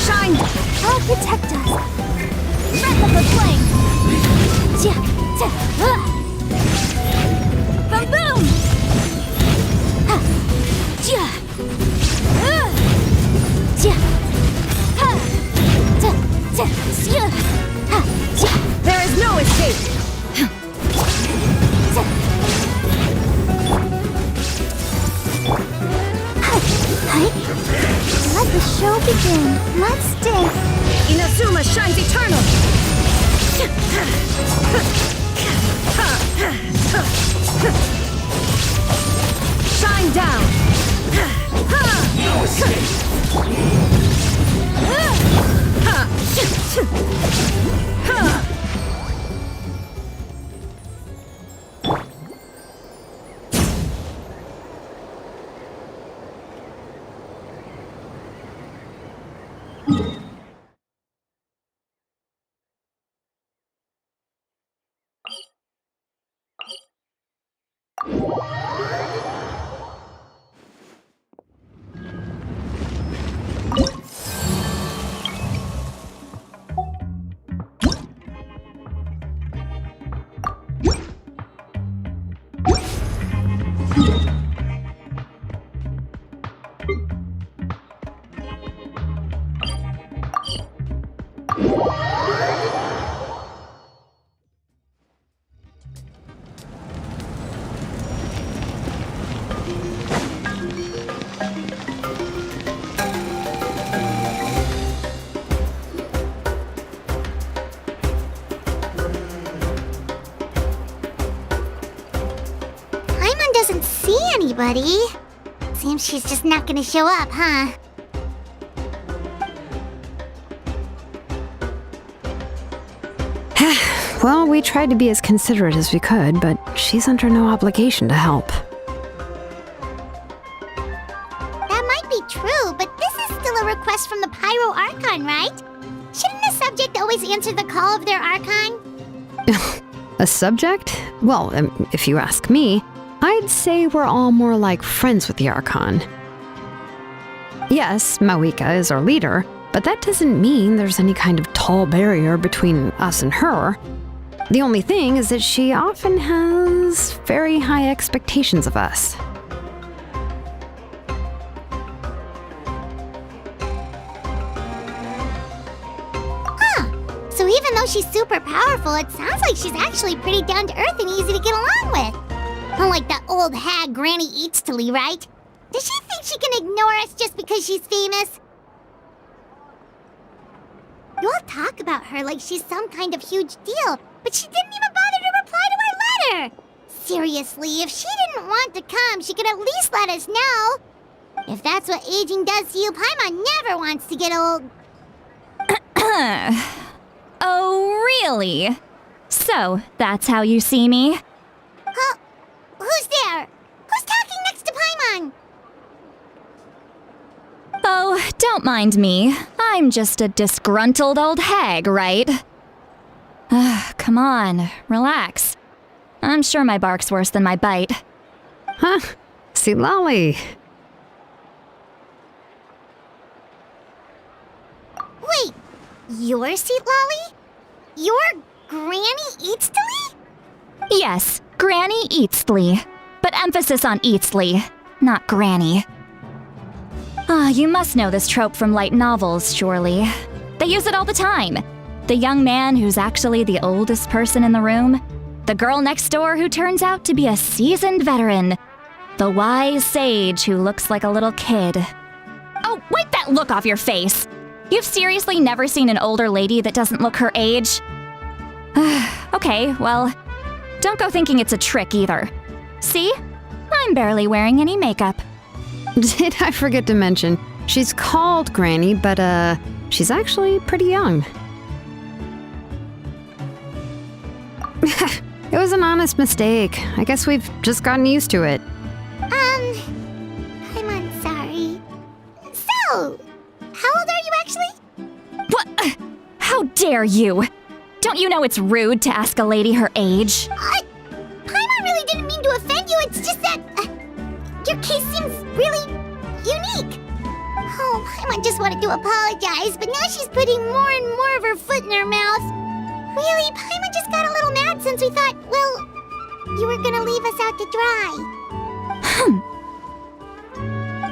Shine! I'll protect us. Breath of the flame. Boom boom. There is no escape! Let the show begin. Let's stay. Inazuma shines eternal! Shine down! Doesn't see anybody. Seems she's just not gonna show up, huh? Well, we tried to be as considerate as we could, but she's under no obligation to help. That might be true, but this is still a request from the Pyro Archon, right? Shouldn't the subject always answer the call of their Archon? A subject? Well, if you ask me, I'd say we're all more like friends with the Archon. Yes, Mawika is our leader, but that doesn't mean there's any kind of tall barrier between us and her. The only thing is that she often has very high expectations of us. Huh. So even though she's super powerful, it sounds like she's actually pretty down to earth and easy to get along with. Unlike that old hag Granny Eatstily, right? Does she think she can ignore us just because she's famous? You all talk about her like she's some kind of huge deal, but she didn't even bother to reply to our letter! Seriously, if she didn't want to come, she could at least let us know. If that's what aging does to you, Paimon never wants to get old. Oh, really? So, that's how you see me? Huh? Who's there? Who's talking next to Paimon? Oh, don't mind me. I'm just a disgruntled old hag, right? Come on, relax. I'm sure my bark's worse than my bite. Huh? See, Lolly. Wait, you're Seat Lolly? You're Granny Eatstily? Yes, Granny Eatstily. But emphasis on Eatstily, not Granny. You must know this trope from light novels, surely. They use it all the time. The young man who's actually the oldest person in the room. The girl next door who turns out to be a seasoned veteran. The wise sage who looks like a little kid. Oh, wipe that look off your face! You've seriously never seen an older lady that doesn't look her age? Okay, well, don't go thinking it's a trick either. See? I'm barely wearing any makeup. Did I forget to mention, she's called Granny, but she's actually pretty young. It was an honest mistake. I guess we've just gotten used to it. I'm sorry. So, how old are you actually? What? How dare you? Don't you know it's rude to ask a lady her age? Paimon really didn't mean to offend you, it's just that your case seems really unique. Oh, Paimon just wanted to apologize, but now she's putting more and more of her foot in her mouth. Really, Paimon just got a little mad since we thought, well, you were gonna leave us out to dry.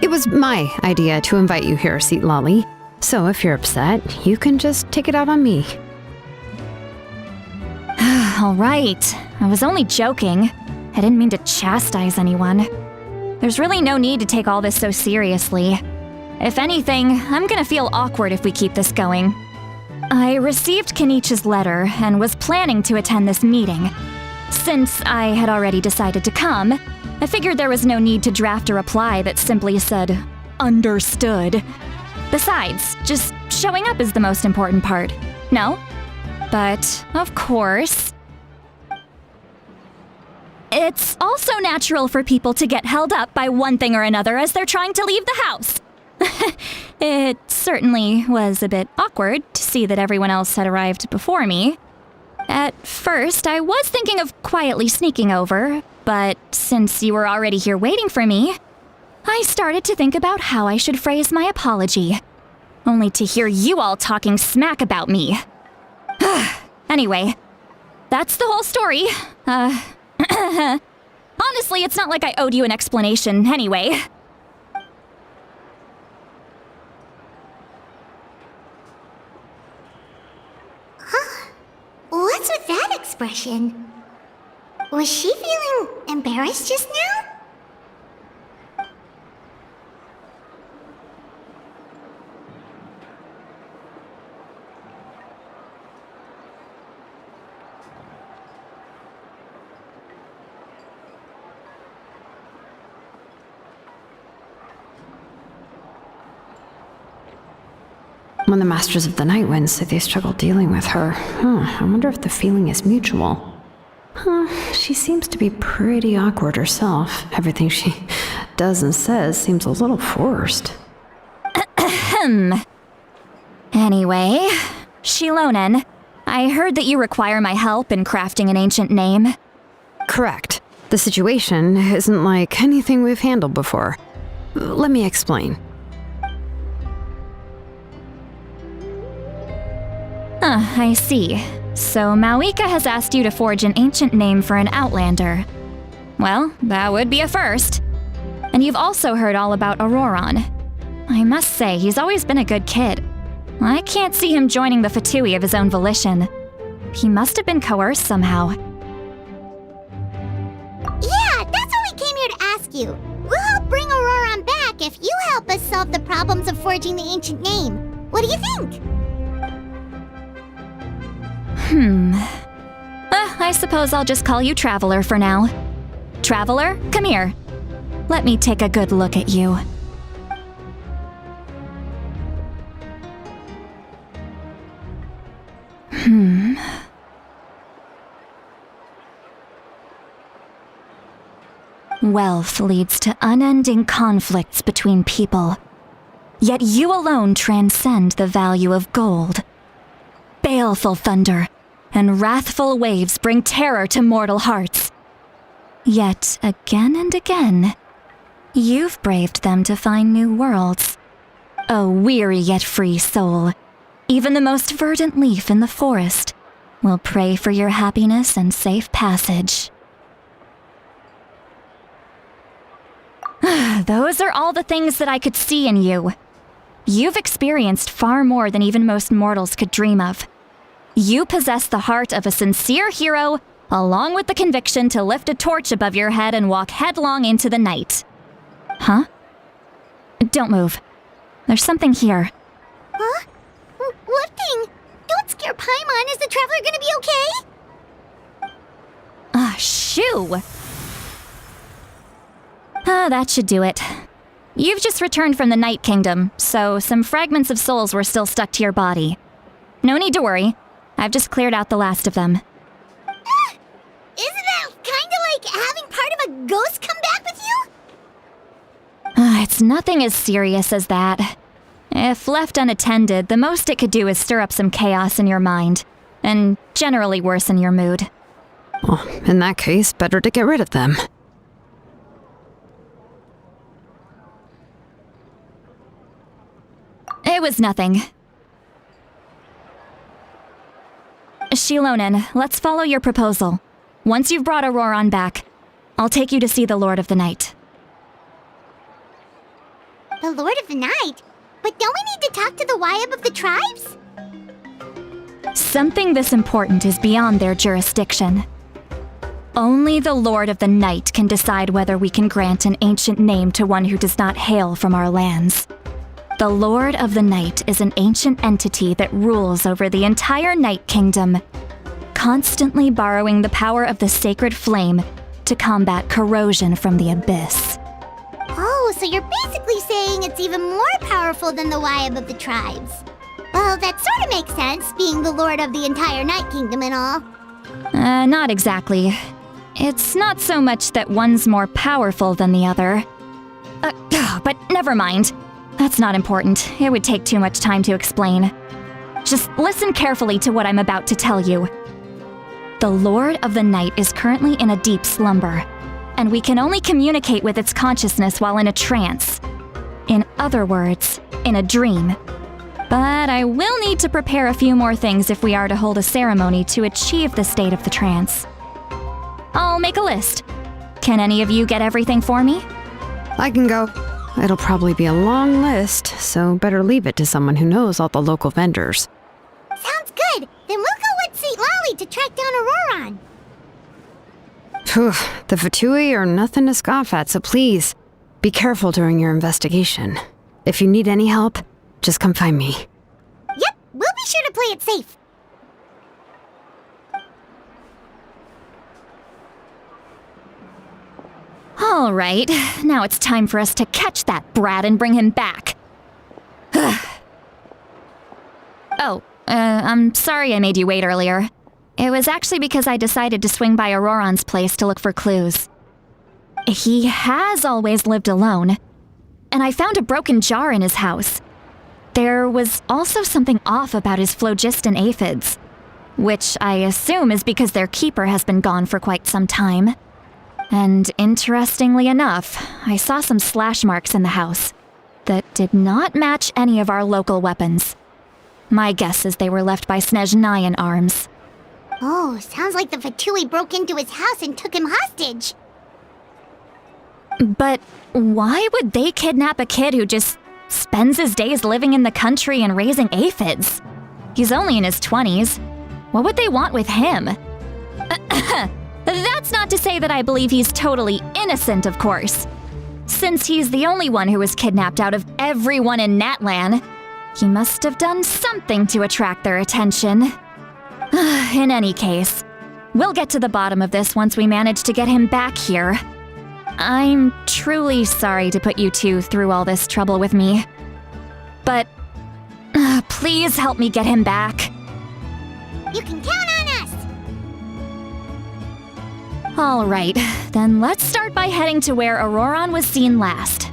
It was my idea to invite you here, Seat Lolly. So if you're upset, you can just take it out on me. All right. I was only joking. I didn't mean to chastise anyone. There's really no need to take all this so seriously. If anything, I'm gonna feel awkward if we keep this going. I received Kenichi's letter and was planning to attend this meeting. Since I had already decided to come, I figured there was no need to draft a reply that simply said, "Understood." Besides, just showing up is the most important part. No? But, of course, it's also natural for people to get held up by one thing or another as they're trying to leave the house. It certainly was a bit awkward to see that everyone else had arrived before me. At first, I was thinking of quietly sneaking over, but since you were already here waiting for me, I started to think about how I should phrase my apology, only to hear you all talking smack about me. Anyway, that's the whole story. Honestly, it's not like I owed you an explanation anyway. What's with that expression? Was she feeling embarrassed just now? When the Masters of the Night Wind say they struggle dealing with her, I wonder if the feeling is mutual. She seems to be pretty awkward herself. Everything she does and says seems a little forced. Anyway, Shilonen, I heard that you require my help in crafting an ancient name. Correct. The situation isn't like anything we've handled before. Let me explain. I see. So Mauika has asked you to forge an ancient name for an Outlander. Well, that would be a first. And you've also heard all about Auroron. I must say, he's always been a good kid. I can't see him joining the Fatui of his own volition. He must have been coerced somehow. Yeah, that's what we came here to ask you. We'll help bring Auroron back if you help us solve the problems of forging the ancient name. What do you think? I suppose I'll just call you Traveler for now. Traveler, come here. Let me take a good look at you. Wealth leads to unending conflicts between people. Yet you alone transcend the value of gold. Baleful thunder and wrathful waves bring terror to mortal hearts. Yet again and again, you've braved them to find new worlds. O weary yet free soul, even the most verdant leaf in the forest will pray for your happiness and safe passage. Those are all the things that I could see in you. You've experienced far more than even most mortals could dream of. You possess the heart of a sincere hero, along with the conviction to lift a torch above your head and walk headlong into the night. Huh? Don't move. There's something here. Huh? What thing? Don't scare Paimon. Is the Traveler gonna be okay? Shoo! That should do it. You've just returned from the Night Kingdom, so some fragments of souls were still stuck to your body. No need to worry. I've just cleared out the last of them. Isn't that kinda like having part of a ghost come back with you? It's nothing as serious as that. If left unattended, the most it could do is stir up some chaos in your mind, and generally worsen your mood. Well, in that case, better to get rid of them. It was nothing. Shilonen, let's follow your proposal. Once you've brought Auroran back, I'll take you to see the Lord of the Night. The Lord of the Night? But don't we need to talk to the Wyab of the tribes? Something this important is beyond their jurisdiction. Only the Lord of the Night can decide whether we can grant an ancient name to one who does not hail from our lands. The Lord of the Night is an ancient entity that rules over the entire Night Kingdom, constantly borrowing the power of the sacred flame to combat corrosion from the abyss. Oh, so you're basically saying it's even more powerful than the Wyab of the tribes. Well, that sort of makes sense, being the lord of the entire Night Kingdom and all. Not exactly. It's not so much that one's more powerful than the other. But never mind. That's not important. It would take too much time to explain. Just listen carefully to what I'm about to tell you. The Lord of the Night is currently in a deep slumber, and we can only communicate with its consciousness while in a trance. In other words, in a dream. But I will need to prepare a few more things if we are to hold a ceremony to achieve the state of the trance. I'll make a list. Can any of you get everything for me? I can go. It'll probably be a long list, so better leave it to someone who knows all the local vendors. Sounds good. Then we'll go with St. Lally to track down Auroran. Phew, the Fatui are nothing to scoff at, so please, be careful during your investigation. If you need any help, just come find me. Yep, we'll be sure to play it safe. All right, now it's time for us to catch that brat and bring him back. I'm sorry I made you wait earlier. It was actually because I decided to swing by Auroran's place to look for clues. He has always lived alone, and I found a broken jar in his house. There was also something off about his phlogiston aphids, which I assume is because their keeper has been gone for quite some time. And interestingly enough, I saw some slash marks in the house that did not match any of our local weapons. My guess is they were left by Snezhnayan arms. Oh, sounds like the Fatui broke into his house and took him hostage. But why would they kidnap a kid who just spends his days living in the country and raising aphids? He's only in his 20s. What would they want with him? That's not to say that I believe he's totally innocent, of course. Since he's the only one who was kidnapped out of everyone in Natlan, he must have done something to attract their attention. In any case, we'll get to the bottom of this once we manage to get him back here. I'm truly sorry to put you two through all this trouble with me. But please help me get him back. You can count on us! All right, then let's start by heading to where Auroran was seen last.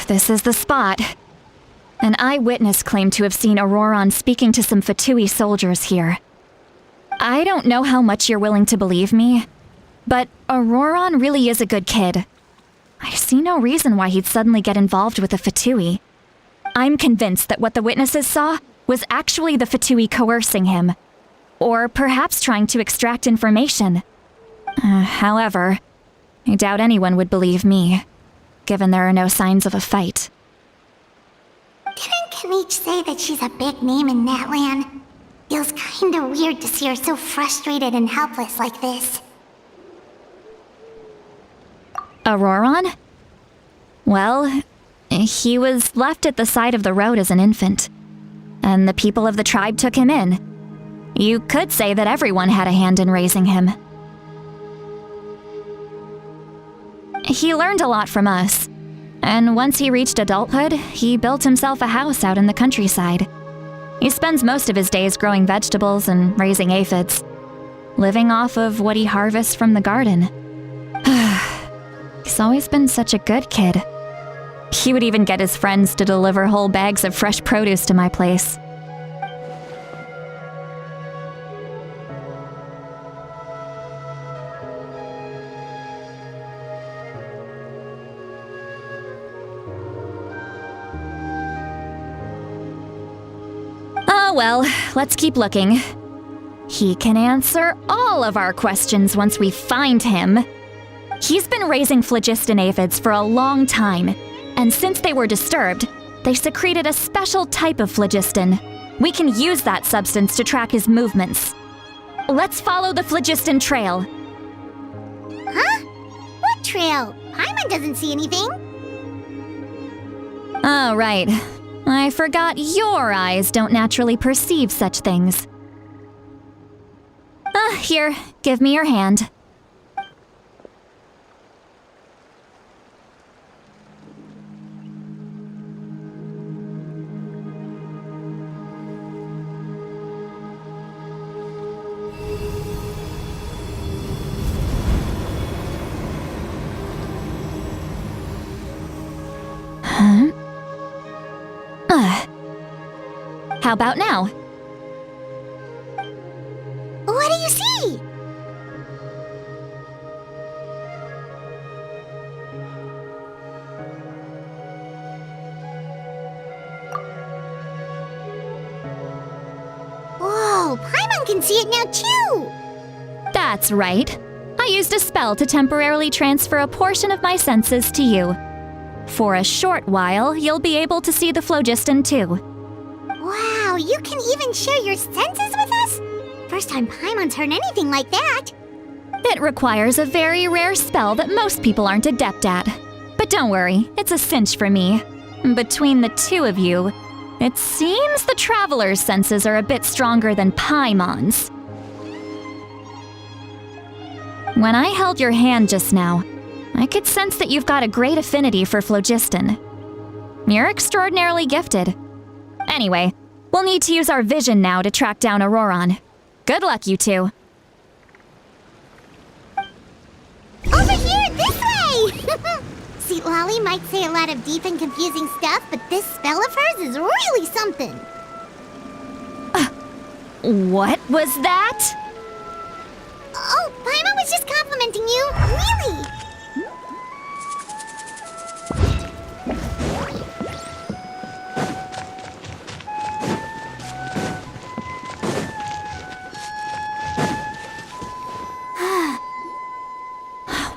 This is the spot. An eyewitness claimed to have seen Auroron speaking to some Fatui soldiers here. I don't know how much you're willing to believe me, but Auroron really is a good kid. I see no reason why he'd suddenly get involved with the Fatui. I'm convinced that what the witnesses saw was actually the Fatui coercing him, or perhaps trying to extract information. However, I doubt anyone would believe me, given there are no signs of a fight. Didn't Kanich say that she's a big name in that land? Feels kinda weird to see her so frustrated and helpless like this. Auroron? Well, he was left at the side of the road as an infant, and the people of the tribe took him in. You could say that everyone had a hand in raising him. He learned a lot from us, and once he reached adulthood, he built himself a house out in the countryside. He spends most of his days growing vegetables and raising aphids, living off of what he harvests from the garden. He's always been such a good kid. He would even get his friends to deliver whole bags of fresh produce to my place. Oh well, let's keep looking. He can answer all of our questions once we find him. He's been raising phlogiston aphids for a long time, and since they were disturbed, they secreted a special type of phlogiston. We can use that substance to track his movements. Let's follow the phlogiston trail. Huh? What trail? Paimon doesn't see anything. Oh, right. I forgot your eyes don't naturally perceive such things. Here, give me your hand. How about now? What do you see? Whoa, Paimon can see it now too! That's right. I used a spell to temporarily transfer a portion of my senses to you. For a short while, you'll be able to see the phlogiston too. Wow, you can even share your senses with us? First time Paimon's heard anything like that. It requires a very rare spell that most people aren't adept at. But don't worry, it's a cinch for me. Between the two of you, it seems the Traveler's senses are a bit stronger than Paimon's. When I held your hand just now, I could sense that you've got a great affinity for phlogiston. You're extraordinarily gifted. Anyway, we'll need to use our vision now to track down Auroron. Good luck, you two. Over here, this way! See, Lolly might say a lot of deep and confusing stuff, but this spell of hers is really something. What was that? Oh, Paimon was just complimenting you. Really?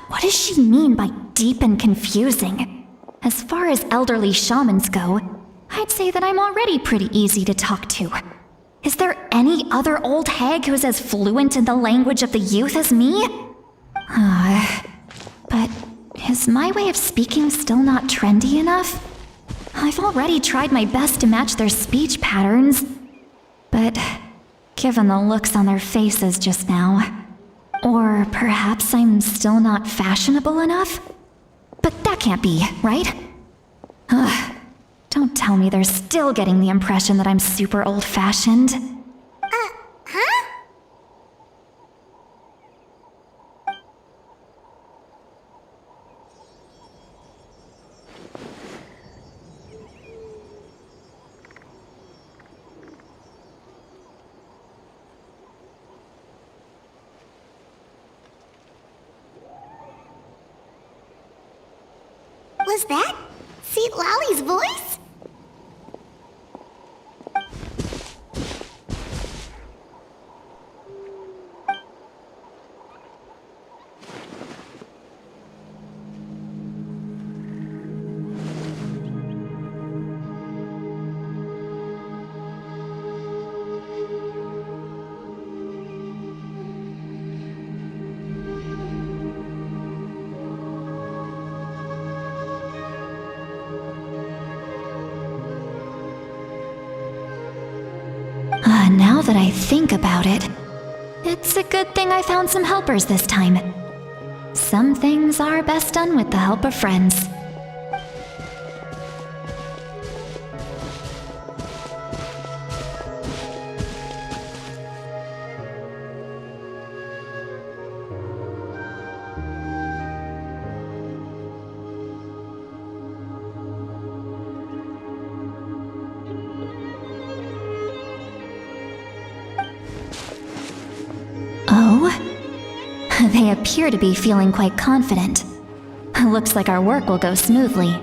What does she mean by deep and confusing? As far as elderly shamans go, I'd say that I'm already pretty easy to talk to. Is there any other old hag who's as fluent in the language of the youth as me? But is my way of speaking still not trendy enough? I've already tried my best to match their speech patterns. But given the looks on their faces just now, or perhaps I'm still not fashionable enough? But that can't be, right? Don't tell me they're still getting the impression that I'm super old-fashioned. Huh? Was that Seat Lally's voice? Now that I think about it, it's a good thing I found some helpers this time. Some things are best done with the help of friends. They appear to be feeling quite confident. Looks like our work will go smoothly.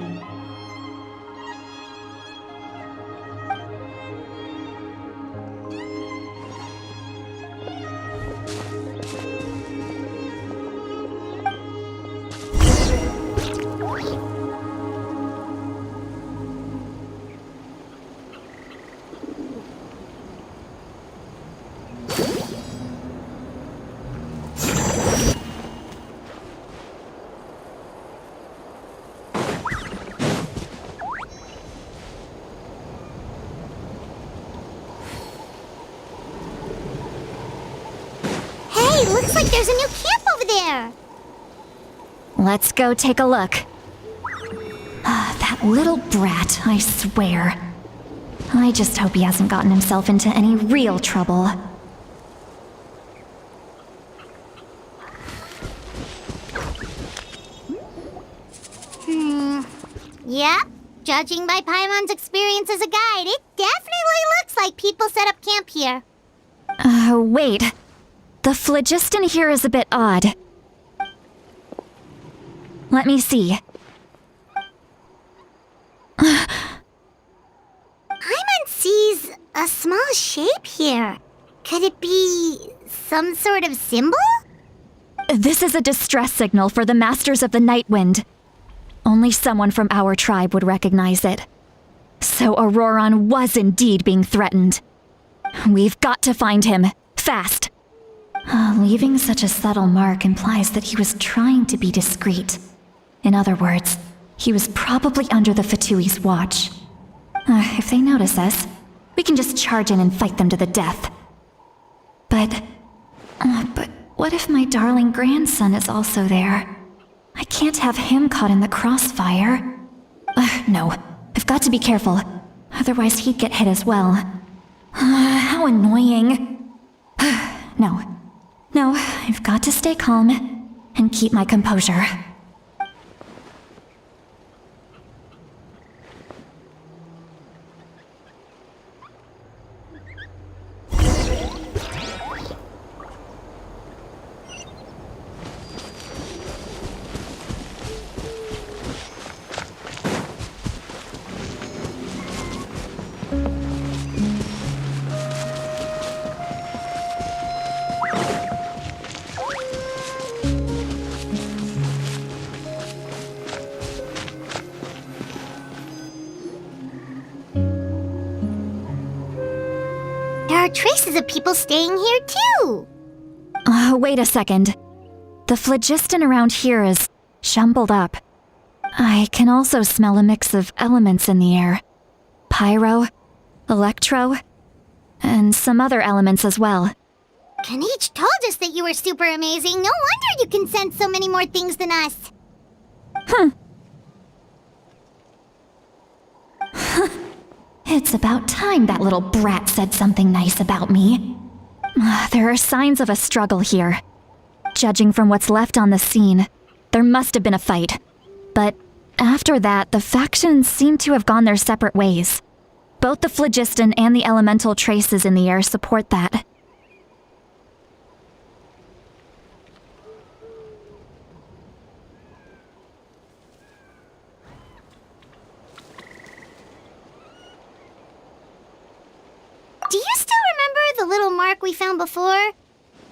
Looks like there's a new camp over there. Let's go take a look. That little brat, I swear. I just hope he hasn't gotten himself into any real trouble. Yep. Judging by Paimon's experience as a guide, it definitely looks like people set up camp here. Wait. The phlogiston here is a bit odd. Let me see. Paimon sees a small shape here. Could it be some sort of symbol? This is a distress signal for the Masters of the Night Wind. Only someone from our tribe would recognize it. So Auroron was indeed being threatened. We've got to find him, fast. Leaving such a subtle mark implies that he was trying to be discreet. In other words, he was probably under the Fatui's watch. If they notice us, we can just charge in and fight them to the death. But what if my darling grandson is also there? I can't have him caught in the crossfire. No, I've got to be careful. Otherwise he'd get hit as well. How annoying. No, I've got to stay calm and keep my composure. There are traces of people staying here too. Wait a second. The phlogiston around here is jumbled up. I can also smell a mix of elements in the air. Pyro, electro, and some other elements as well. Kanich told us that you were super amazing. No wonder you can sense so many more things than us. It's about time that little brat said something nice about me. There are signs of a struggle here. Judging from what's left on the scene, there must have been a fight. But after that, the factions seem to have gone their separate ways. Both the phlogiston and the elemental traces in the air support that. we found before?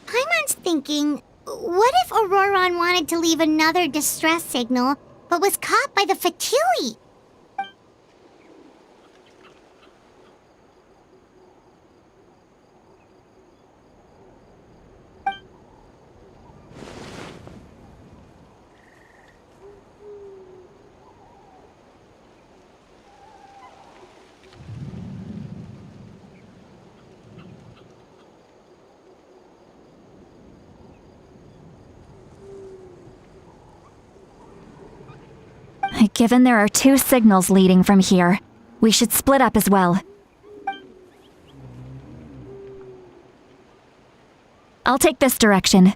Paimon's thinking, what if Auroron wanted to leave another distress signal, but was caught by the Fatui? Given there are 2 signals leading from here, we should split up as well. I'll take this direction,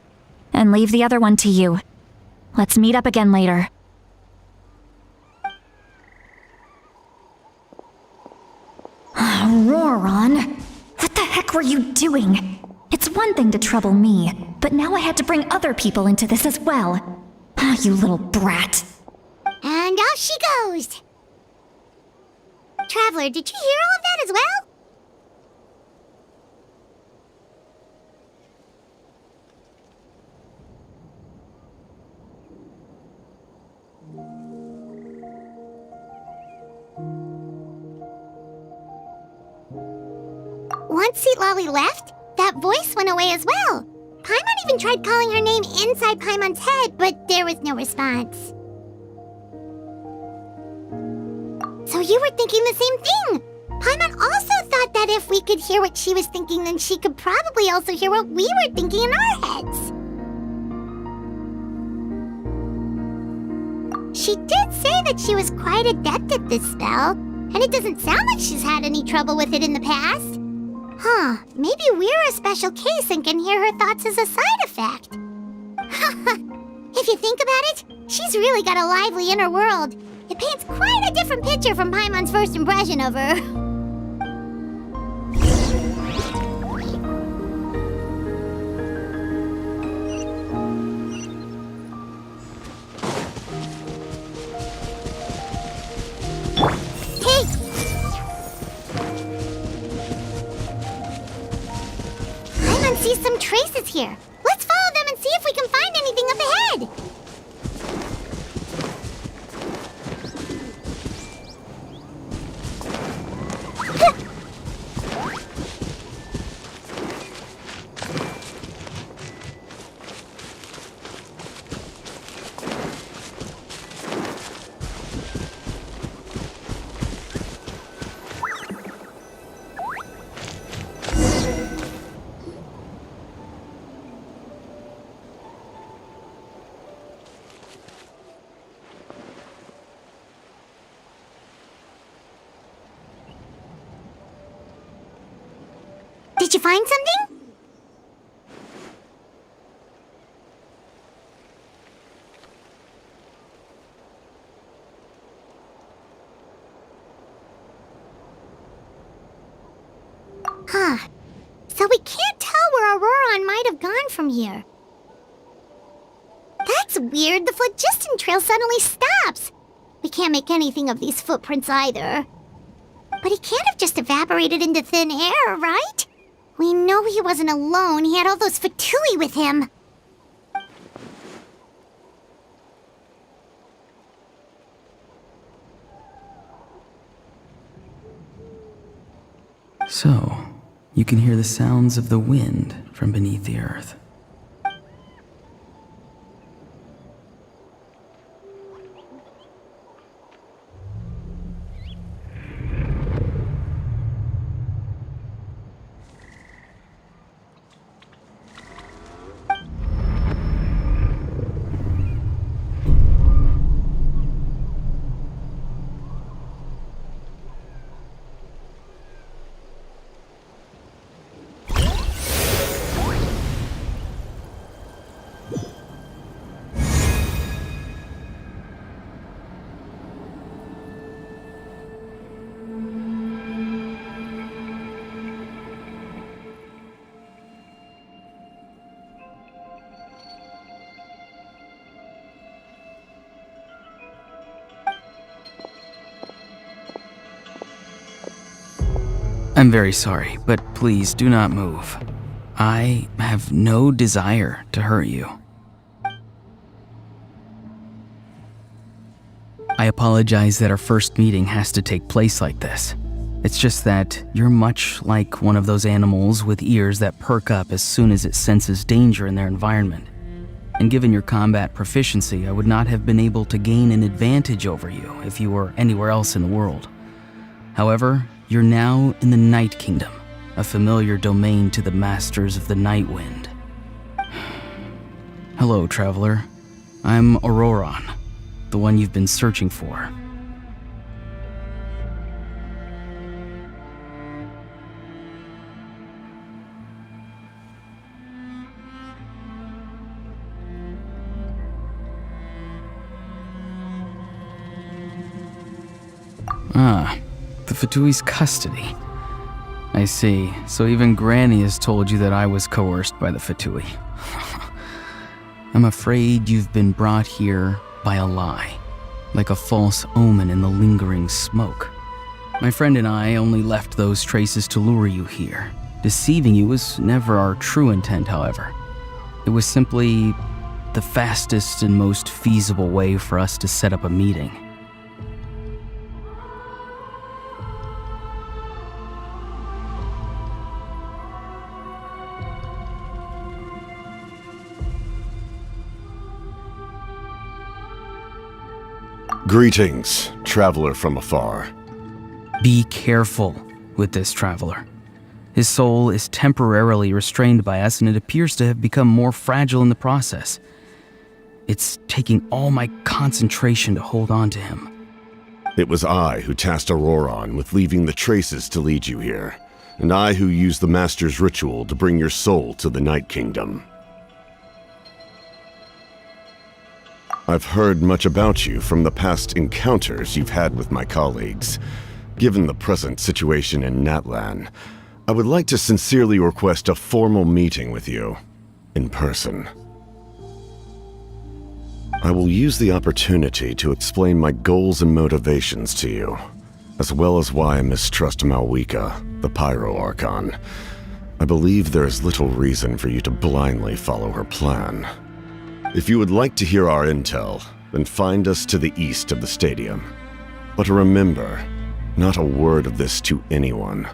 and leave the other one to you. Let's meet up again later. Auroron, what the heck were you doing? It's one thing to trouble me, but now I had to bring other people into this as well. You little brat. And off she goes! Traveler, did you hear all of that as well? Once Seatlolly left, that voice went away as well. Paimon even tried calling her name inside Paimon's head, but there was no response. So you were thinking the same thing! Paimon also thought that if we could hear what she was thinking, then she could probably also hear what we were thinking in our heads. She did say that she was quite adept at this spell, and it doesn't sound like she's had any trouble with it in the past. Huh, maybe we're a special case and can hear her thoughts as a side effect. If you think about it, she's really got a lively inner world. It paints quite a different picture from Paimon's first impression of her. Hey! Paimon sees some traces here. Let's follow them and see if we can find anything up ahead. Did you find something? Huh. So we can't tell where Auroron might have gone from here. That's weird. The phlogiston trail suddenly stops. We can't make anything of these footprints either. But he can't have just evaporated into thin air, right? We know he wasn't alone. He had all those Fatui with him. So, you can hear the sounds of the wind from beneath the earth. I'm very sorry, but please do not move. I have no desire to hurt you. I apologize that our first meeting has to take place like this. It's just that you're much like one of those animals with ears that perk up as soon as it senses danger in their environment. And given your combat proficiency, I would not have been able to gain an advantage over you if you were anywhere else in the world. However, you're now in the Night Kingdom, a familiar domain to the masters of the Night Wind. Hello, traveler. I'm Auroron, the one you've been searching for. Ah, the Fatui's custody. I see. So even Granny has told you that I was coerced by the Fatui. I'm afraid you've been brought here by a lie, like a false omen in the lingering smoke. My friend and I only left those traces to lure you here. Deceiving you was never our true intent, however. It was simply the fastest and most feasible way for us to set up a meeting. Greetings, traveler from afar. Be careful with this traveler. His soul is temporarily restrained by us, and it appears to have become more fragile in the process. It's taking all my concentration to hold on to him. It was I who tasked Auroron with leaving the traces to lead you here, and I who used the Master's ritual to bring your soul to the Night Kingdom. I've heard much about you from the past encounters you've had with my colleagues. Given the present situation in Natlan, I would like to sincerely request a formal meeting with you, in person. I will use the opportunity to explain my goals and motivations to you, as well as why I mistrust Malwika, the Pyro Archon. I believe there is little reason for you to blindly follow her plan. If you would like to hear our intel, then find us to the east of the stadium. But remember, not a word of this to anyone.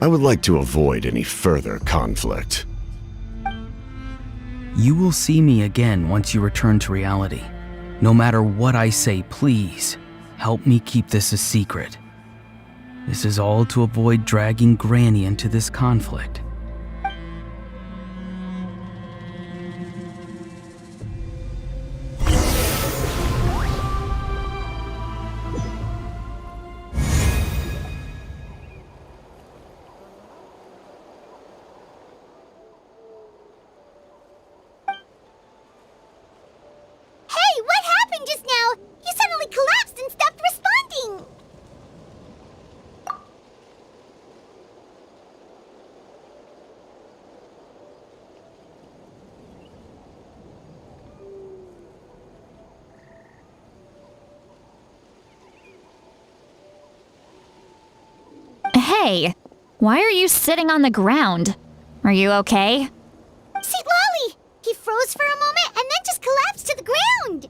I would like to avoid any further conflict. You will see me again once you return to reality. No matter what I say, please, help me keep this a secret. This is all to avoid dragging Granny into this conflict. Hey, why are you sitting on the ground? Are you okay? See, Lolly! He froze for a moment and then just collapsed to the ground!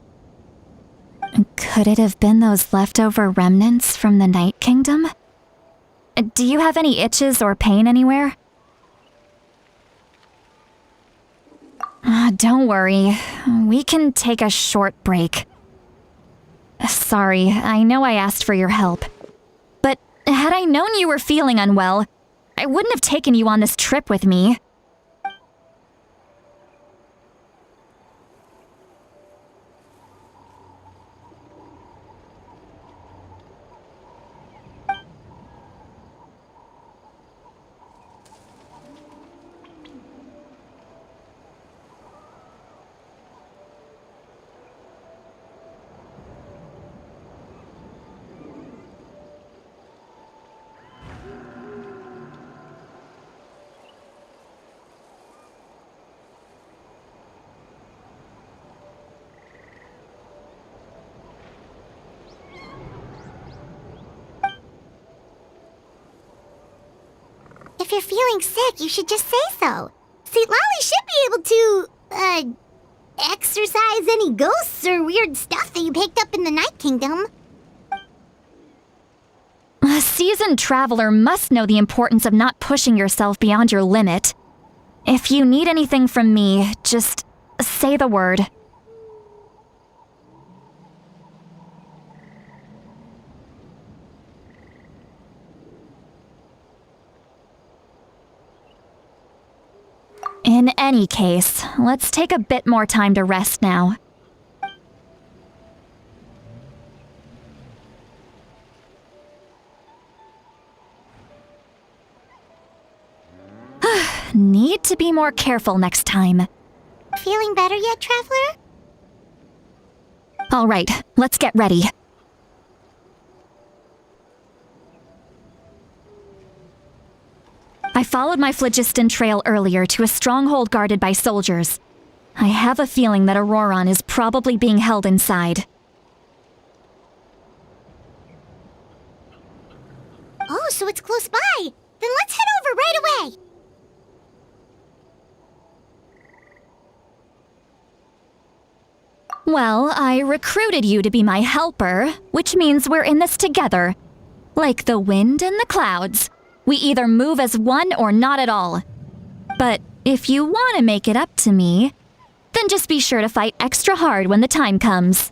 Could it have been those leftover remnants from the Night Kingdom? Do you have any itches or pain anywhere? Don't worry. We can take a short break. Sorry, I know I asked for your help. But had I known you were feeling unwell, I wouldn't have taken you on this trip with me. If you're feeling sick, you should just say so. St. Lolly should be able to, exorcise any ghosts or weird stuff that you picked up in the Night Kingdom. A seasoned traveler must know the importance of not pushing yourself beyond your limit. If you need anything from me, just say the word. In any case, let's take a bit more time to rest now. Need to be more careful next time. Feeling better yet, Traveler? All right, let's get ready. I followed my phlogiston trail earlier to a stronghold guarded by soldiers. I have a feeling that Auroron is probably being held inside. Oh, so it's close by. Then let's head over right away. Well, I recruited you to be my helper, which means we're in this together. Like the wind and the clouds. We either move as one or not at all. But if you want to make it up to me, then just be sure to fight extra hard when the time comes.